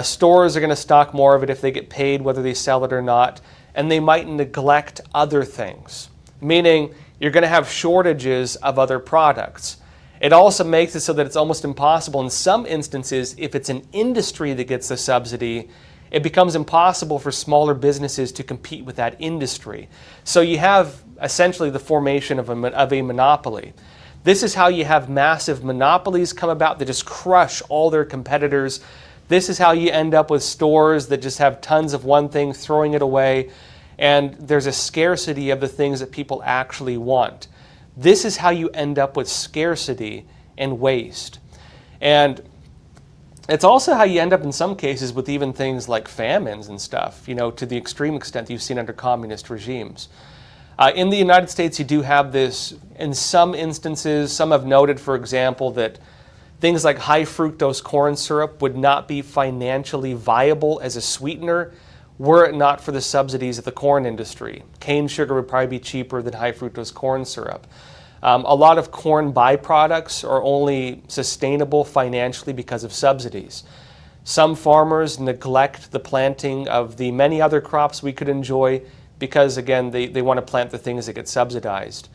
Stores are going to stock more of it if they get paid, whether they sell it or not. And they might neglect other things, meaning you're going to have shortages of other products. It also makes it so that it's almost impossible in some instances, if it's an industry that gets the subsidy, it becomes impossible for smaller businesses to compete with that industry. So you have essentially the formation of a monopoly. This is how you have massive monopolies come about that just crush all their competitors. This is how you end up with stores that just have tons of one thing, throwing it away, and there's a scarcity of the things that people actually want. This is how you end up with scarcity and waste. And it's also how you end up in some cases with even things like famines and stuff, to the extreme extent that you've seen under communist regimes. In the United States, you do have this in some instances. Some have noted, for example, that things like high fructose corn syrup would not be financially viable as a sweetener were it not for the subsidies of the corn industry. Cane sugar would probably be cheaper than high fructose corn syrup. A lot of corn byproducts are only sustainable financially because of subsidies. Some farmers neglect the planting of the many other crops we could enjoy because, again, they want to plant the things that get subsidized.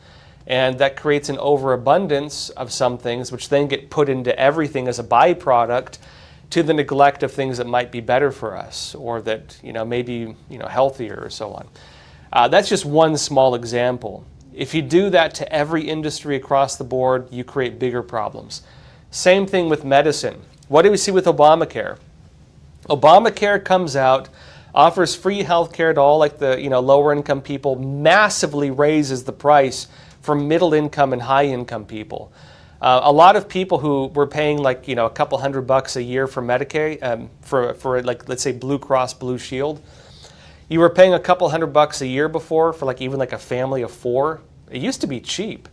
And that creates an overabundance of some things, which then get put into everything as a byproduct, to the neglect of things that might be better for us, or that maybe healthier, or so on. That's just one small example. If you do that to every industry across the board, you create bigger problems. Same thing with medicine. What do we see with Obamacare? Obamacare comes out, offers free health care to all like the lower income people, massively raises the price for middle income and high income people. A lot of people who were paying like a couple $100 a year for Medicaid, for like, let's say, Blue Cross Blue Shield, you were paying a couple $100 a year before for even a family of 4. It used to be cheap.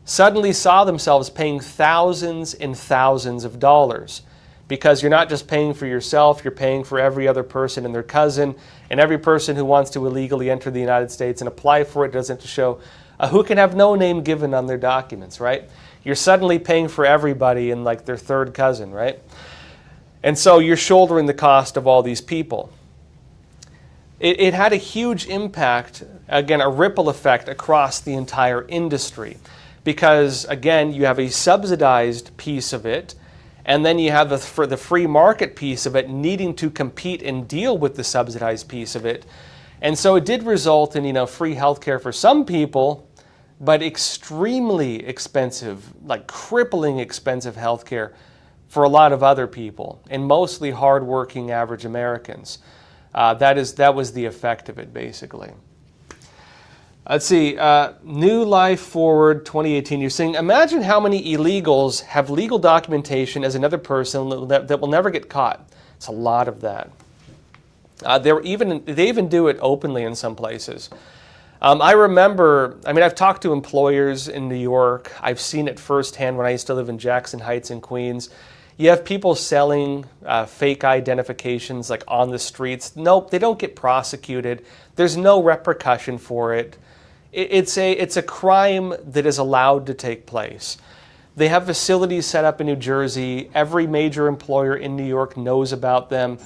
Suddenly saw themselves paying thousands and thousands of dollars, because you're not just paying for yourself, you're paying for every other person and their cousin, and every person who wants to illegally enter the United States and apply for it doesn't have to show who can have no name given on their documents, right? You're suddenly paying for everybody and their third cousin, right? And so you're shouldering the cost of all these people. It had a huge impact, again, a ripple effect across the entire industry, because, again, you have a subsidized piece of it, and then you have the free market piece of it needing to compete and deal with the subsidized piece of it. And so it did result in free healthcare for some people, but extremely expensive, like crippling expensive healthcare for a lot of other people, and mostly hardworking average Americans. That was the effect of it, basically. Let's see, New Life Forward 2018, you're saying, imagine how many illegals have legal documentation as another person that will never get caught. It's a lot of that. They even do it openly in some places. I remember, I've talked to employers in New York. I've seen it firsthand when I used to live in Jackson Heights in Queens. You have people selling fake identifications like on the streets. Nope, they don't get prosecuted. There's no repercussion for it. It's a crime that is allowed to take place. They have facilities set up in New Jersey. Every major employer in New York knows about them.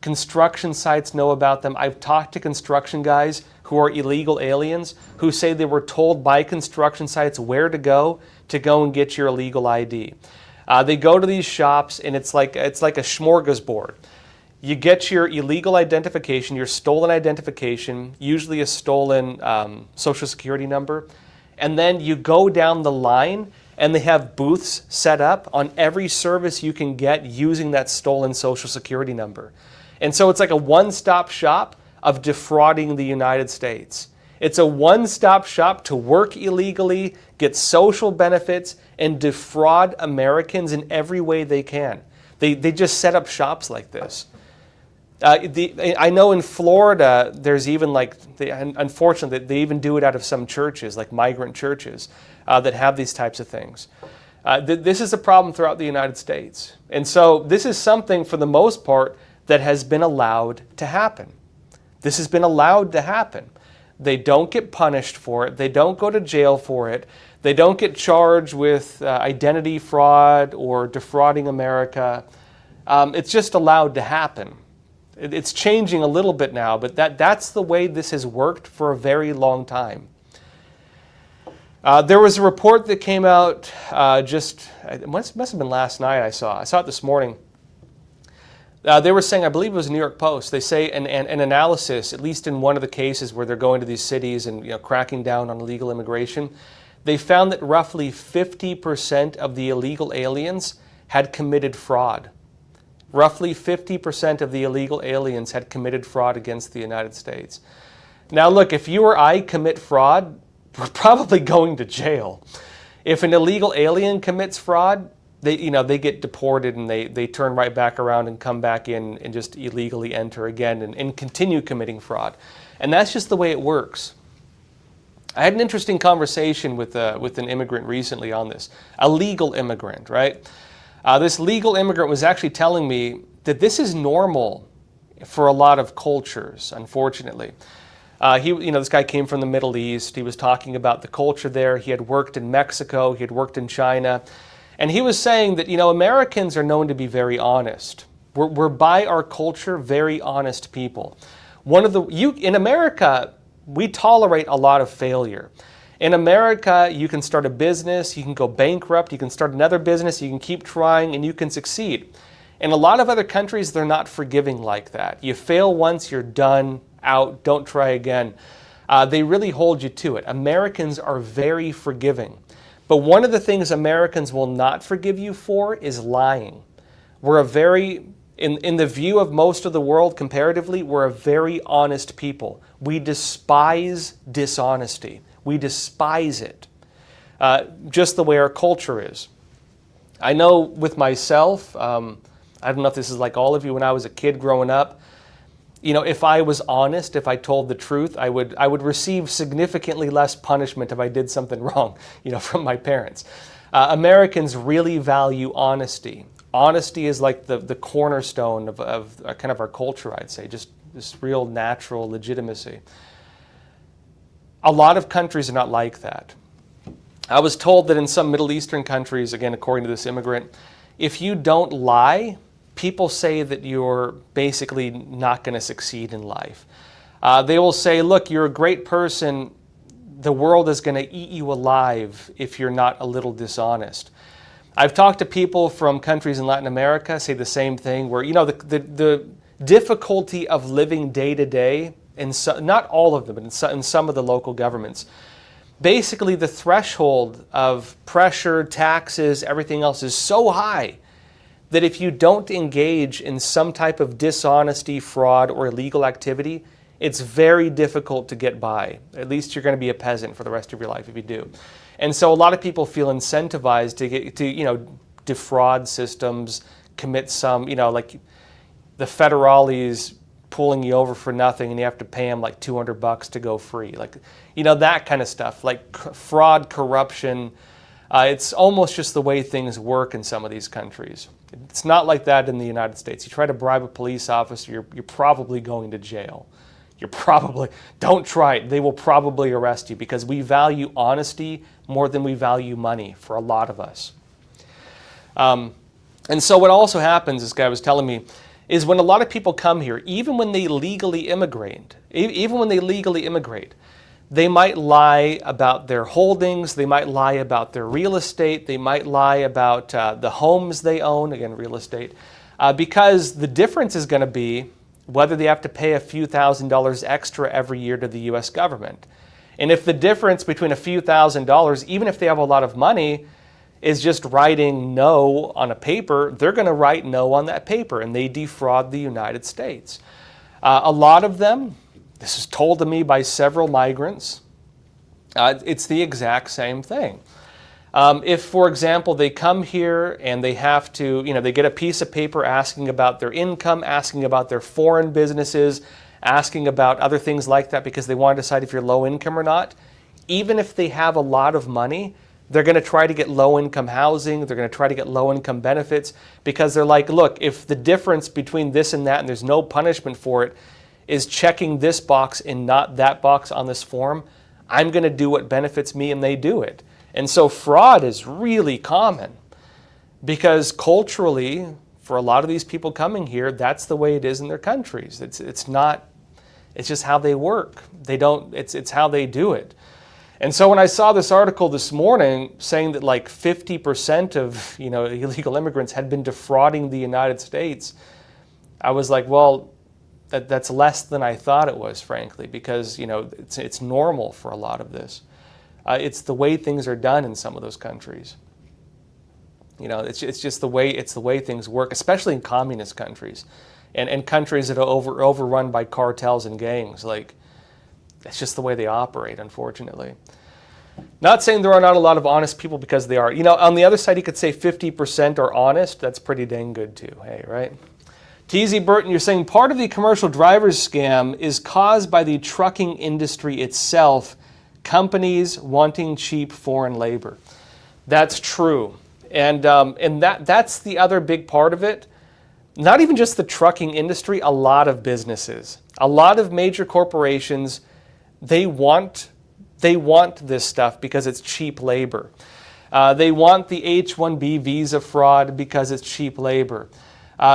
Construction sites know about them. I've talked to construction guys who are illegal aliens who say they were told by construction sites where to go and get your illegal ID. They go to these shops and it's like a smorgasbord. You get your illegal identification, your stolen identification, usually a stolen social security number, and then you go down the line and they have booths set up on every service you can get using that stolen social security number. And so it's like a one-stop shop of defrauding the United States. It's a one-stop shop to work illegally, get social benefits, and defraud Americans in every way they can. They just set up shops like this. I know in Florida, there's even unfortunately, they even do it out of some churches, like migrant churches, that have these types of things. This is a problem throughout the United States. And so this is something, for the most part, that has been allowed to happen. This has been allowed to happen. They don't get punished for it. They don't go to jail for it. They don't get charged with identity fraud or defrauding America. It's just allowed to happen. It's changing a little bit now, but that's the way this has worked for a very long time. There was a report that came out it must have been last night I saw it this morning. They were saying, I believe it was New York Post, they say an analysis, at least in one of the cases where they're going to these cities and cracking down on illegal immigration, they found that roughly 50% of the illegal aliens had committed fraud. Roughly 50% of the illegal aliens had committed fraud against the United States. Now look, if you or I commit fraud, we're probably going to jail. If an illegal alien commits fraud, they get deported and they turn right back around and come back in and just illegally enter again and continue committing fraud. And that's just the way it works. I had an interesting conversation with an immigrant recently on this, a legal immigrant, right? This legal immigrant was actually telling me that this is normal for a lot of cultures, unfortunately. This guy came from the Middle East. He was talking about the culture there. He had worked in Mexico. He had worked in China. And he was saying that, Americans are known to be very honest. We're by our culture, very honest people. In America, we tolerate a lot of failure. In America, you can start a business, you can go bankrupt, you can start another business, you can keep trying, and you can succeed. In a lot of other countries, they're not forgiving like that. You fail once, you're done, out, don't try again. They really hold you to it. Americans are very forgiving. But one of the things Americans will not forgive you for is lying. We're in the view of most of the world comparatively, we're a very honest people. We despise dishonesty. We despise it, just the way our culture is. I know with myself, I don't know if this is like all of you, when I was a kid growing up, if I was honest, if I told the truth, I would receive significantly less punishment if I did something wrong, from my parents. Americans really value honesty. Honesty is like the cornerstone of kind of our culture, I'd say, just this real natural legitimacy. A lot of countries are not like that. I was told that in some Middle Eastern countries, again, according to this immigrant, if you don't lie, people say that you're basically not going to succeed in life. They will say, look, you're a great person. The world is going to eat you alive if you're not a little dishonest. I've talked to people from countries in Latin America say the same thing, where, the difficulty of living day to day, not all of them, but in some of the local governments, basically the threshold of pressure, taxes, everything else is so high that if you don't engage in some type of dishonesty, fraud, or illegal activity, it's very difficult to get by. At least you're going to be a peasant for the rest of your life if you do. And so a lot of people feel incentivized to defraud systems, commit some, like the federales pulling you over for nothing and you have to pay them like $200 to go free. Like, that kind of stuff, like fraud, corruption. It's almost just the way things work in some of these countries. It's not like that in the United States. You try to bribe a police officer, you're probably going to jail. Don't try it. They will probably arrest you because we value honesty more than we value money for a lot of us. And so what also happens, this guy was telling me, is when a lot of people come here, even when they legally immigrate, they might lie about their holdings, they might lie about their real estate, they might lie about the homes they own, again, real estate, because the difference is going to be whether they have to pay a few $1,000s extra every year to the U.S. government. And if the difference between a few $1,000s, even if they have a lot of money, is just writing no on a paper, they're going to write no on that paper, and they defraud the United States. A lot of them, this is told to me by several migrants, it's the exact same thing. If, for example, they come here and they have to, they get a piece of paper asking about their income, asking about their foreign businesses, asking about other things like that because they want to decide if you're low income or not, even if they have a lot of money, they're going to try to get low-income housing. They're going to try to get low-income benefits because they're like, look, if the difference between this and that, and there's no punishment for it, is checking this box and not that box on this form, I'm going to do what benefits me, and they do it. And so fraud is really common because culturally, for a lot of these people coming here, that's the way it is in their countries. It's just how they work. It's how they do it. And so when I saw this article this morning saying that like 50% of illegal immigrants had been defrauding the United States, I was like, well, that's less than I thought it was, frankly, because it's normal for a lot of this. It's the way things are done in some of those countries. It's just the way things work, especially in communist countries, and countries that are overrun by cartels and gangs. Like, it's just the way they operate, unfortunately. Not saying there are not a lot of honest people, because they are. On the other side, you could say 50% are honest. That's pretty dang good too, hey, right? TZ Burton, you're saying part of the commercial drivers scam is caused by the trucking industry itself, companies wanting cheap foreign labor. That's true. And that's the other big part of it. Not even just the trucking industry, a lot of businesses, a lot of major corporations, they want this stuff because it's cheap labor. They want the H-1B visa fraud because it's cheap labor.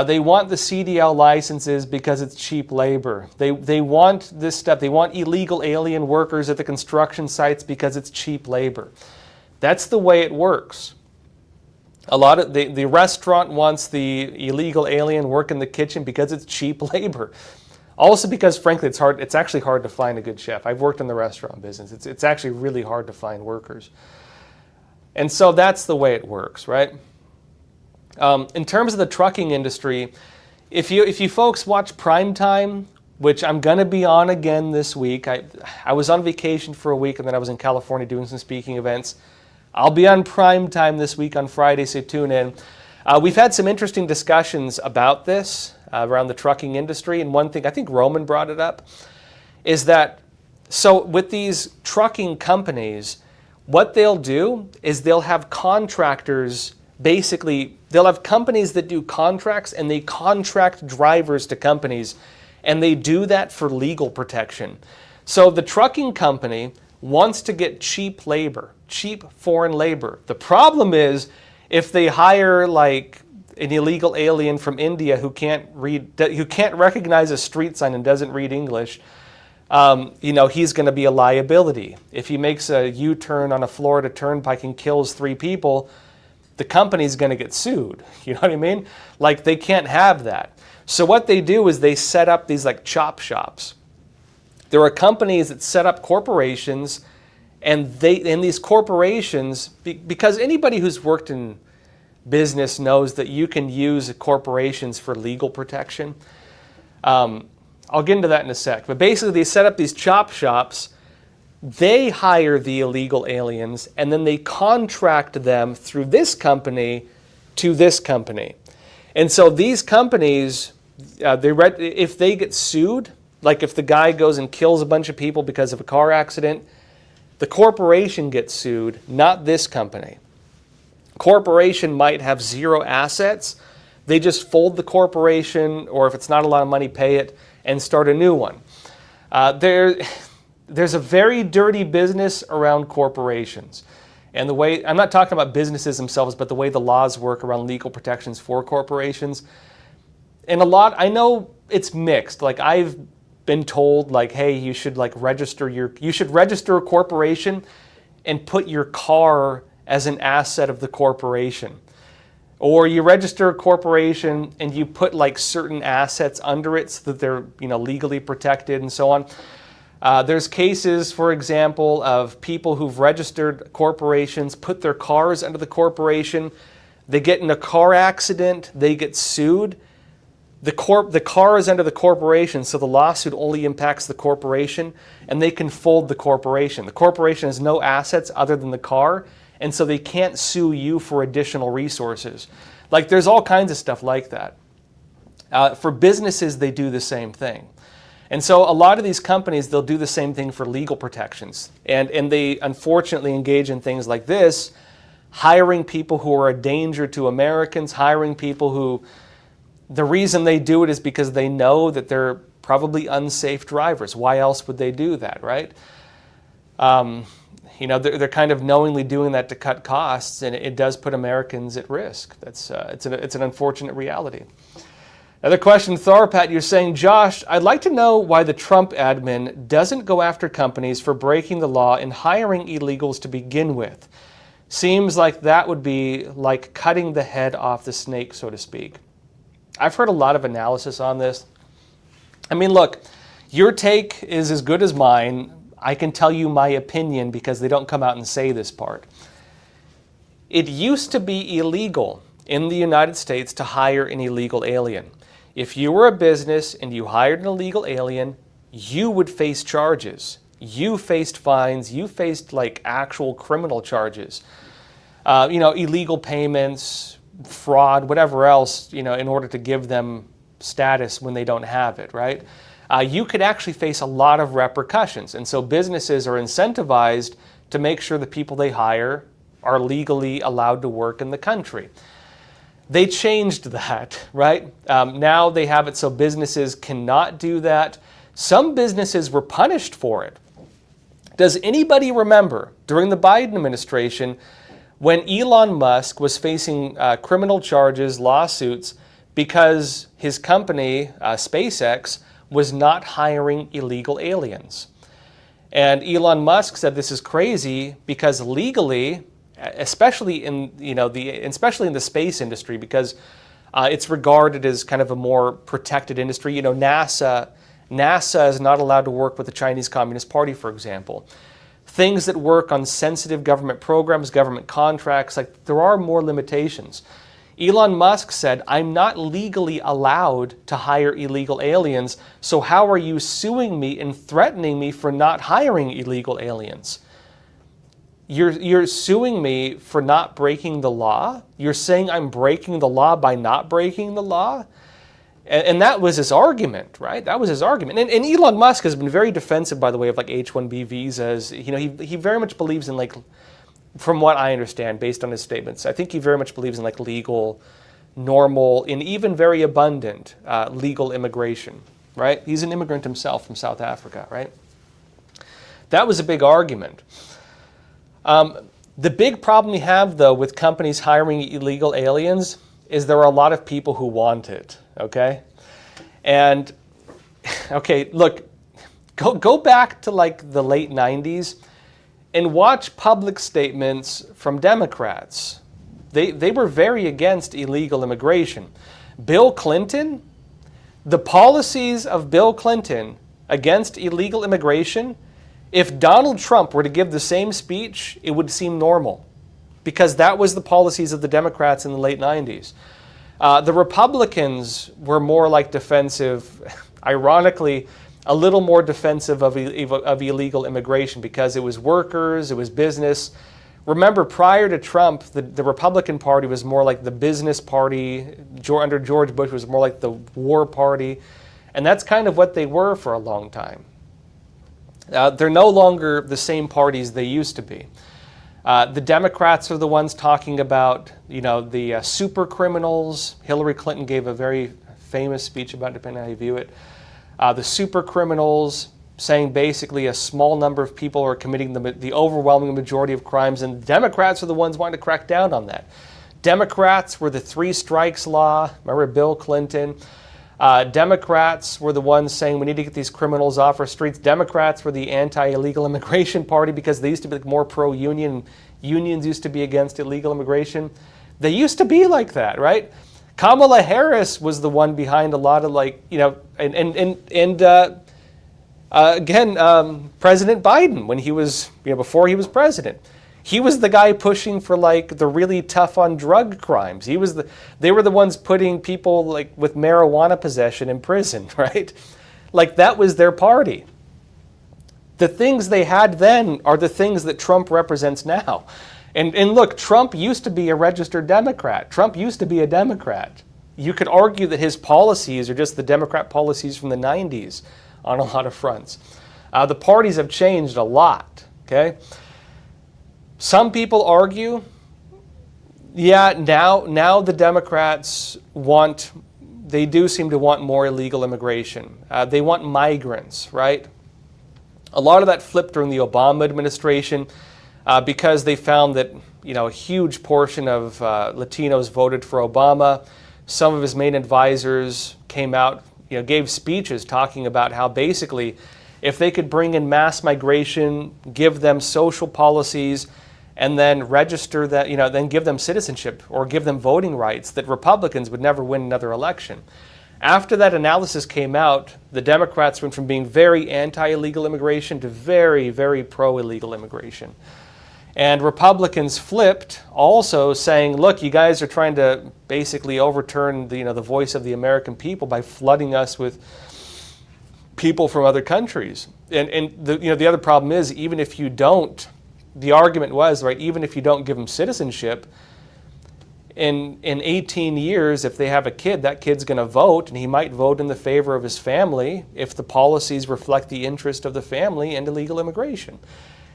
They want the CDL licenses because it's cheap labor. They want this stuff. They want illegal alien workers at the construction sites because it's cheap labor. That's the way it works. A lot of the restaurant wants the illegal alien work in the kitchen because it's cheap labor. Also because, frankly, it's actually hard to find a good chef. I've worked in the restaurant business. It's actually really hard to find workers. And so that's the way it works, right? In terms of the trucking industry, if you folks watch Primetime, which I'm going to be on again this week. I was on vacation for a week, and then I was in California doing some speaking events. I'll be on Primetime this week on Friday, so tune in. We've had some interesting discussions about this around the trucking industry, and one thing, I think Roman brought it up, is that, so with these trucking companies, what they'll do is they'll have contractors, basically, they'll have companies that do contracts, and they contract drivers to companies, and they do that for legal protection. So the trucking company wants to get cheap labor, cheap foreign labor. The problem is if they hire like an illegal alien from India who can't recognize a street sign and doesn't read English, he's going to be a liability. If he makes a U-turn on a Florida turnpike and kills 3 people, the company's going to get sued. You know what I mean? Like, they can't have that. So what they do is they set up these like chop shops. There are companies that set up corporations, And these corporations, because anybody who's worked in business knows that you can use corporations for legal protection. I'll get into that in a sec. But basically, they set up these chop shops. They hire the illegal aliens, and then they contract them through this company to this company. And so these companies, if they get sued, like if the guy goes and kills a bunch of people because of a car accident, the corporation gets sued, not this company. Corporation might have zero assets. They just fold the corporation, or if it's not a lot of money, pay it and start a new one. There's a very dirty business around corporations. And the way, I'm not talking about businesses themselves, but the way the laws work around legal protections for corporations. And I know it's mixed. Like I've been told, like, hey, you should register a corporation and put your car as an asset of the corporation. Or you register a corporation and you put certain assets under it so that they're legally protected and so on. There's cases, for example, of people who've registered corporations, put their cars under the corporation. They get in a car accident, they get sued. The car is under the corporation, so the lawsuit only impacts the corporation, and they can fold the corporation. The corporation has no assets other than the car, and so they can't sue you for additional resources. There's all kinds of stuff like that. For businesses, they do the same thing. And so a lot of these companies, they'll do the same thing for legal protections. And they unfortunately engage in things like this, hiring people who are a danger to Americans, hiring people who, the reason they do it is because they know that they're probably unsafe drivers. Why else would they do that, right? They're kind of knowingly doing that to cut costs, and it does put Americans at risk. It's an unfortunate reality. Another question, Tharpat, you're saying, Josh, I'd like to know why the Trump admin doesn't go after companies for breaking the law and hiring illegals to begin with. Seems like that would be like cutting the head off the snake, so to speak. I've heard a lot of analysis on this. I mean, look, your take is as good as mine. I can tell you my opinion because they don't come out and say this part. It used to be illegal in the United States to hire an illegal alien. If you were a business and you hired an illegal alien, you would face charges. You faced fines. You faced actual criminal charges. Illegal payments, fraud, whatever else, in order to give them status when they don't have it, right? You could actually face a lot of repercussions. And so businesses are incentivized to make sure the people they hire are legally allowed to work in the country. They changed that, right? Now they have it so businesses cannot do that. Some businesses were punished for it. Does anybody remember during the Biden administration when Elon Musk was facing criminal charges, lawsuits, because his company, SpaceX, was not hiring illegal aliens? And Elon Musk said this is crazy because legally, especially in the space industry, because it's regarded as kind of a more protected industry. NASA is not allowed to work with the Chinese Communist Party, for example. Things that work on sensitive government programs, government contracts, there are more limitations. Elon Musk said, I'm not legally allowed to hire illegal aliens, so how are you suing me and threatening me for not hiring illegal aliens? You're suing me for not breaking the law? You're saying I'm breaking the law by not breaking the law? And that was his argument, right? That was his argument. And Elon Musk has been very defensive, by the way, of H-1B visas. He very much believes in from what I understand, based on his statements, I think he very much believes in legal, normal, and even very abundant legal immigration, right? He's an immigrant himself from South Africa, right? That was a big argument. The big problem we have, though, with companies hiring illegal aliens is there are a lot of people who want it, okay? And, okay, look, go back to the late 90s and watch public statements from Democrats. They were very against illegal immigration. Bill Clinton, the policies of Bill Clinton against illegal immigration If Donald Trump were to give the same speech, it would seem normal, because that was the policies of the Democrats in the late 90s. The Republicans were more like defensive, ironically, a little more defensive of illegal immigration, because it was workers, it was business. Remember, prior to Trump, the Republican Party was more like the business party. Under George Bush was more like the war party. And that's kind of what they were for a long time. They're no longer the same parties they used to be. The Democrats are the ones talking about, the super criminals. Hillary Clinton gave a very famous speech about it, depending on how you view it. The super criminals, saying basically a small number of people are committing the overwhelming majority of crimes, and the Democrats are the ones wanting to crack down on that. Democrats were the 3 strikes law. Remember Bill Clinton? Democrats were the ones saying we need to get these criminals off our streets. Democrats were the anti-illegal immigration party, because they used to be more pro-union. Unions used to be against illegal immigration. They used to be like that, right? Kamala Harris was the one behind a lot of President Biden, when he was, before he was president. He was the guy pushing for the really tough on drug crimes. They were the ones putting people with marijuana possession in prison, right? That was their party. The things they had then are the things that Trump represents now. And look, Trump used to be a registered Democrat. Trump used to be a Democrat. You could argue that his policies are just the Democrat policies from the 90s on a lot of fronts. The parties have changed a lot, okay? Some people argue, now the Democrats they do seem to want more illegal immigration. They want migrants, right? A lot of that flipped during the Obama administration because they found that, a huge portion of Latinos voted for Obama. Some of his main advisors came out, gave speeches talking about how basically if they could bring in mass migration, give them social policies, and then register that, then give them citizenship or give them voting rights, that Republicans would never win another election. After that analysis came out, the Democrats went from being very anti-illegal immigration to very, very pro-illegal immigration. And Republicans flipped, also saying, look, you guys are trying to basically overturn the voice of the American people by flooding us with people from other countries. And the other problem is, even if you don't, the argument was, right, even if you don't give them citizenship, in 18 years, if they have a kid, that kid's going to vote, and he might vote in the favor of his family if the policies reflect the interest of the family and illegal immigration.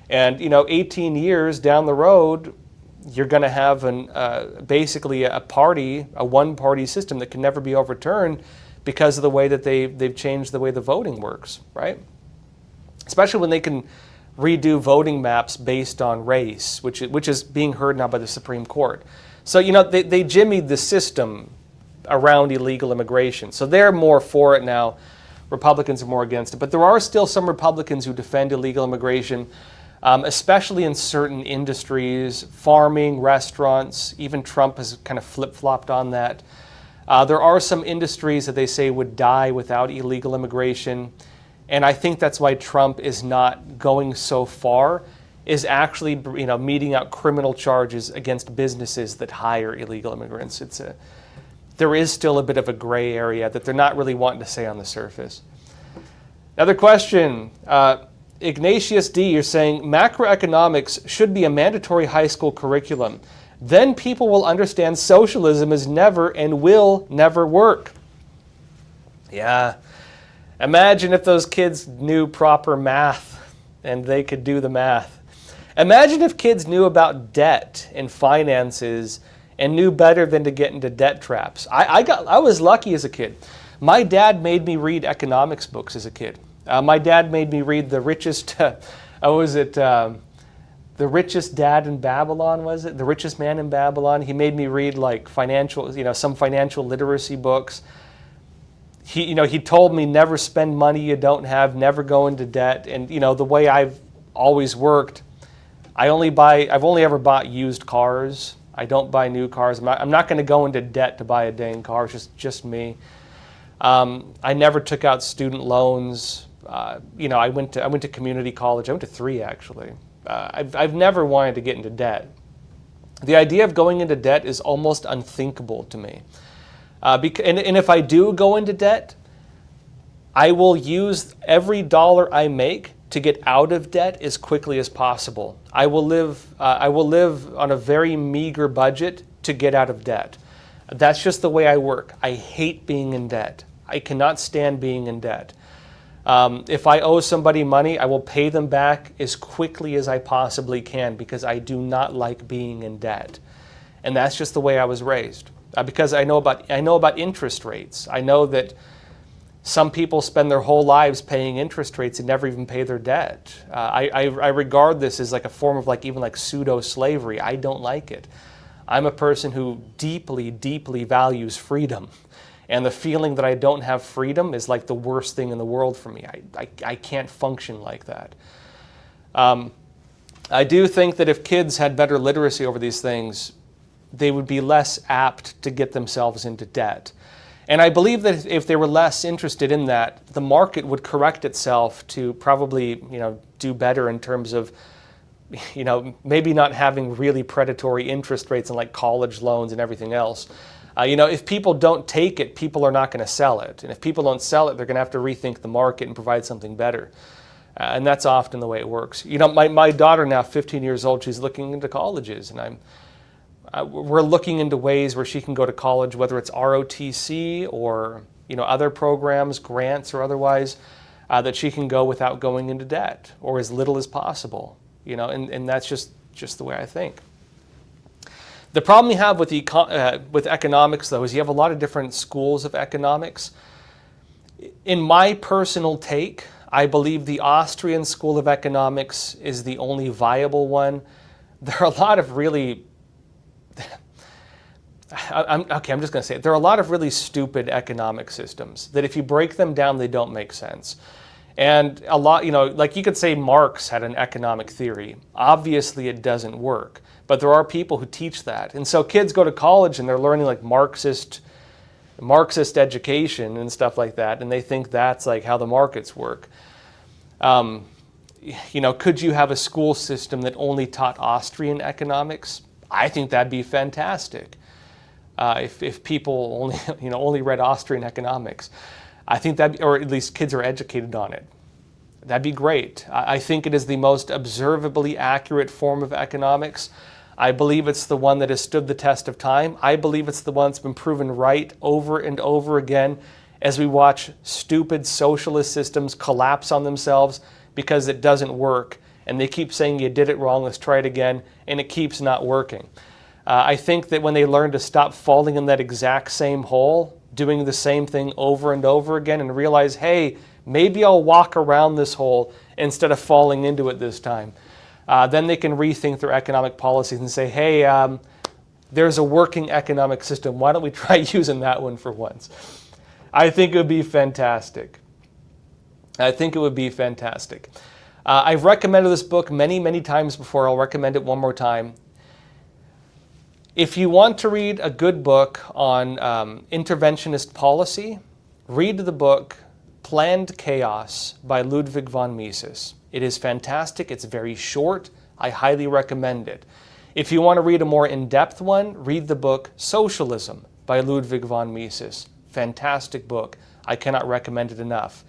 And 18 years down the road, you're going to have basically a one-party system that can never be overturned because of the way that they've changed the way the voting works, right? Especially when they can redo voting maps based on race, which is being heard now by the Supreme Court. So, they jimmied the system around illegal immigration. So they're more for it now. Republicans are more against it. But there are still some Republicans who defend illegal immigration, especially in certain industries, farming, restaurants. Even Trump has kind of flip-flopped on that. There are some industries that they say would die without illegal immigration. And I think that's why Trump is not going so far, is actually meting out criminal charges against businesses that hire illegal immigrants. There is still a bit of a gray area that they're not really wanting to say on the surface. Another question. Ignatius D., you're saying macroeconomics should be a mandatory high school curriculum. Then people will understand socialism is never and will never work. Yeah. Imagine if those kids knew proper math and they could do the math. Imagine if kids knew about debt and finances and knew better than to get into debt traps. I was lucky as a kid. My dad made me read economics books as a kid. My dad made me read The Richest, The Richest Dad in Babylon, was it? The Richest Man in Babylon. He made me read some financial literacy books. He told me never spend money you don't have, never go into debt. And the way I've always worked, I've only ever bought used cars. I don't buy new cars. I'm not going to go into debt to buy a dang car. It's just me. I never took out student loans. I went to community college. I went to 3 actually. I've never wanted to get into debt. The idea of going into debt is almost unthinkable to me. And if I do go into debt, I will use every dollar I make to get out of debt as quickly as possible. I will live on a very meager budget to get out of debt. That's just the way I work. I hate being in debt. I cannot stand being in debt. If I owe somebody money, I will pay them back as quickly as I possibly can because I do not like being in debt. And that's just the way I was raised. Because I know about interest rates. I know that some people spend their whole lives paying interest rates and never even pay their debt. I regard this as like a form of even pseudo-slavery. I don't like it. I'm a person who deeply, deeply values freedom. And the feeling that I don't have freedom is like the worst thing in the world for me. I can't function like that. I do think that if kids had better literacy over these things, they would be less apt to get themselves into debt. And I believe that if they were less interested in that, the market would correct itself to probably, do better in terms of, maybe not having really predatory interest rates on college loans and everything else. If people don't take it, people are not going to sell it. And if people don't sell it, they're going to have to rethink the market and provide something better. And that's often the way it works. My daughter now, 15 years old, she's looking into colleges, and we're looking into ways where she can go to college, whether it's ROTC or other programs, grants or otherwise, that she can go without going into debt or as little as possible. And that's just the way I think. The problem you have with economics, though, is you have a lot of different schools of economics. In my personal take, I believe the Austrian school of economics is the only viable one. There are a lot of really I'm just going to say it. There are a lot of really stupid economic systems that if you break them down, they don't make sense. And a lot, you could say Marx had an economic theory. Obviously, it doesn't work. But there are people who teach that. And so kids go to college and they're learning Marxist education and stuff like that. And they think that's how the markets work. Could you have a school system that only taught Austrian economics? I think that'd be fantastic. If people only read Austrian economics, I think that, or at least kids are educated on it. That'd be great. I think it is the most observably accurate form of economics. I believe it's the one that has stood the test of time. I believe it's the one that's been proven right over and over again as we watch stupid socialist systems collapse on themselves because it doesn't work. And they keep saying, you did it wrong, let's try it again, and it keeps not working. I think that when they learn to stop falling in that exact same hole, doing the same thing over and over again, and realize, hey, maybe I'll walk around this hole instead of falling into it this time, then they can rethink their economic policies and say, hey, there's a working economic system. Why don't we try using that one for once? I think it would be fantastic. I've recommended this book many, many times before. I'll recommend it one more time. If you want to read a good book on interventionist policy, read the book Planned Chaos by Ludwig von Mises. It is fantastic. It's very short. I highly recommend it. If you want to read a more in-depth one, read the book Socialism by Ludwig von Mises. Fantastic book. I cannot recommend it enough.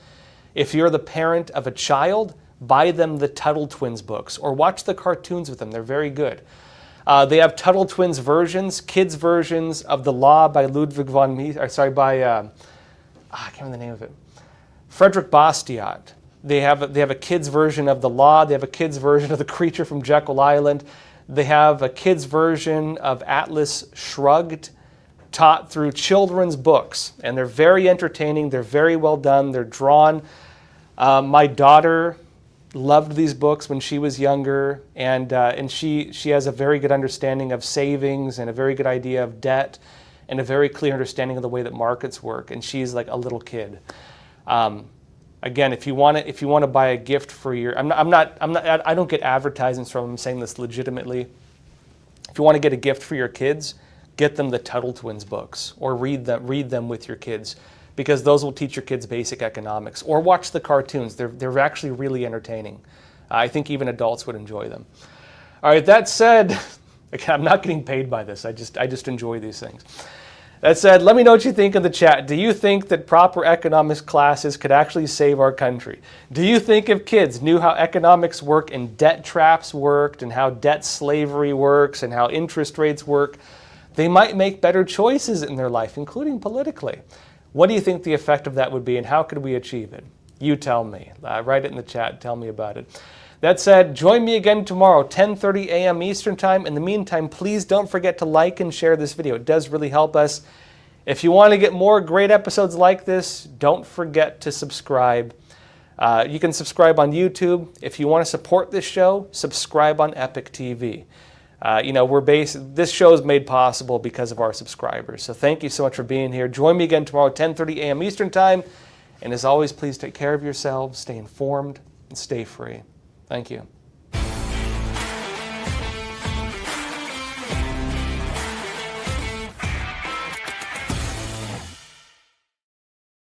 If you're the parent of a child, buy them the Tuttle Twins books or watch the cartoons with them. They're very good. They have Tuttle Twins versions, kids versions of The Law by Ludwig von Mises, I can't remember the name of it. Frederick Bastiat. They have a kids version of The Law. They have a kids version of The Creature from Jekyll Island. They have a kids version of Atlas Shrugged, taught through children's books. And they're very entertaining. They're very well done. They're drawn. My daughter loved these books when she was younger, and she has a very good understanding of savings and a very good idea of debt and a very clear understanding of the way that markets work. And she's like a little kid. Again, if you want to buy a gift for your, I don't get advertisements from them. I'm saying this legitimately. If you want to get a gift for your kids, get them the Tuttle Twins books or read them with your kids. because those will teach your kids basic economics. Or watch the cartoons. They're actually really entertaining. I think even adults would enjoy them. All right, that said, again, I'm not getting paid by this. I just enjoy these things. That said, let me know what you think in the chat. Do you think that proper economics classes could actually save our country? Do you think if kids knew how economics work and debt traps worked and how debt slavery works and how interest rates work, they might make better choices in their life, including politically? What do you think the effect of that would be, and how could we achieve it? You tell me. Write it in the chat. Tell me about it. That said, join me again tomorrow, 10:30 a.m. Eastern Time. In the meantime, please don't forget to like and share this video. It does really help us. If you want to get more great episodes like this, don't forget to subscribe. You can subscribe on YouTube. If you want to support this show, subscribe on Epoch TV. This show is made possible because of our subscribers. So thank you so much for being here. Join me again tomorrow, 10:30 a.m. Eastern Time. And as always, please take care of yourselves, stay informed, and stay free. Thank you.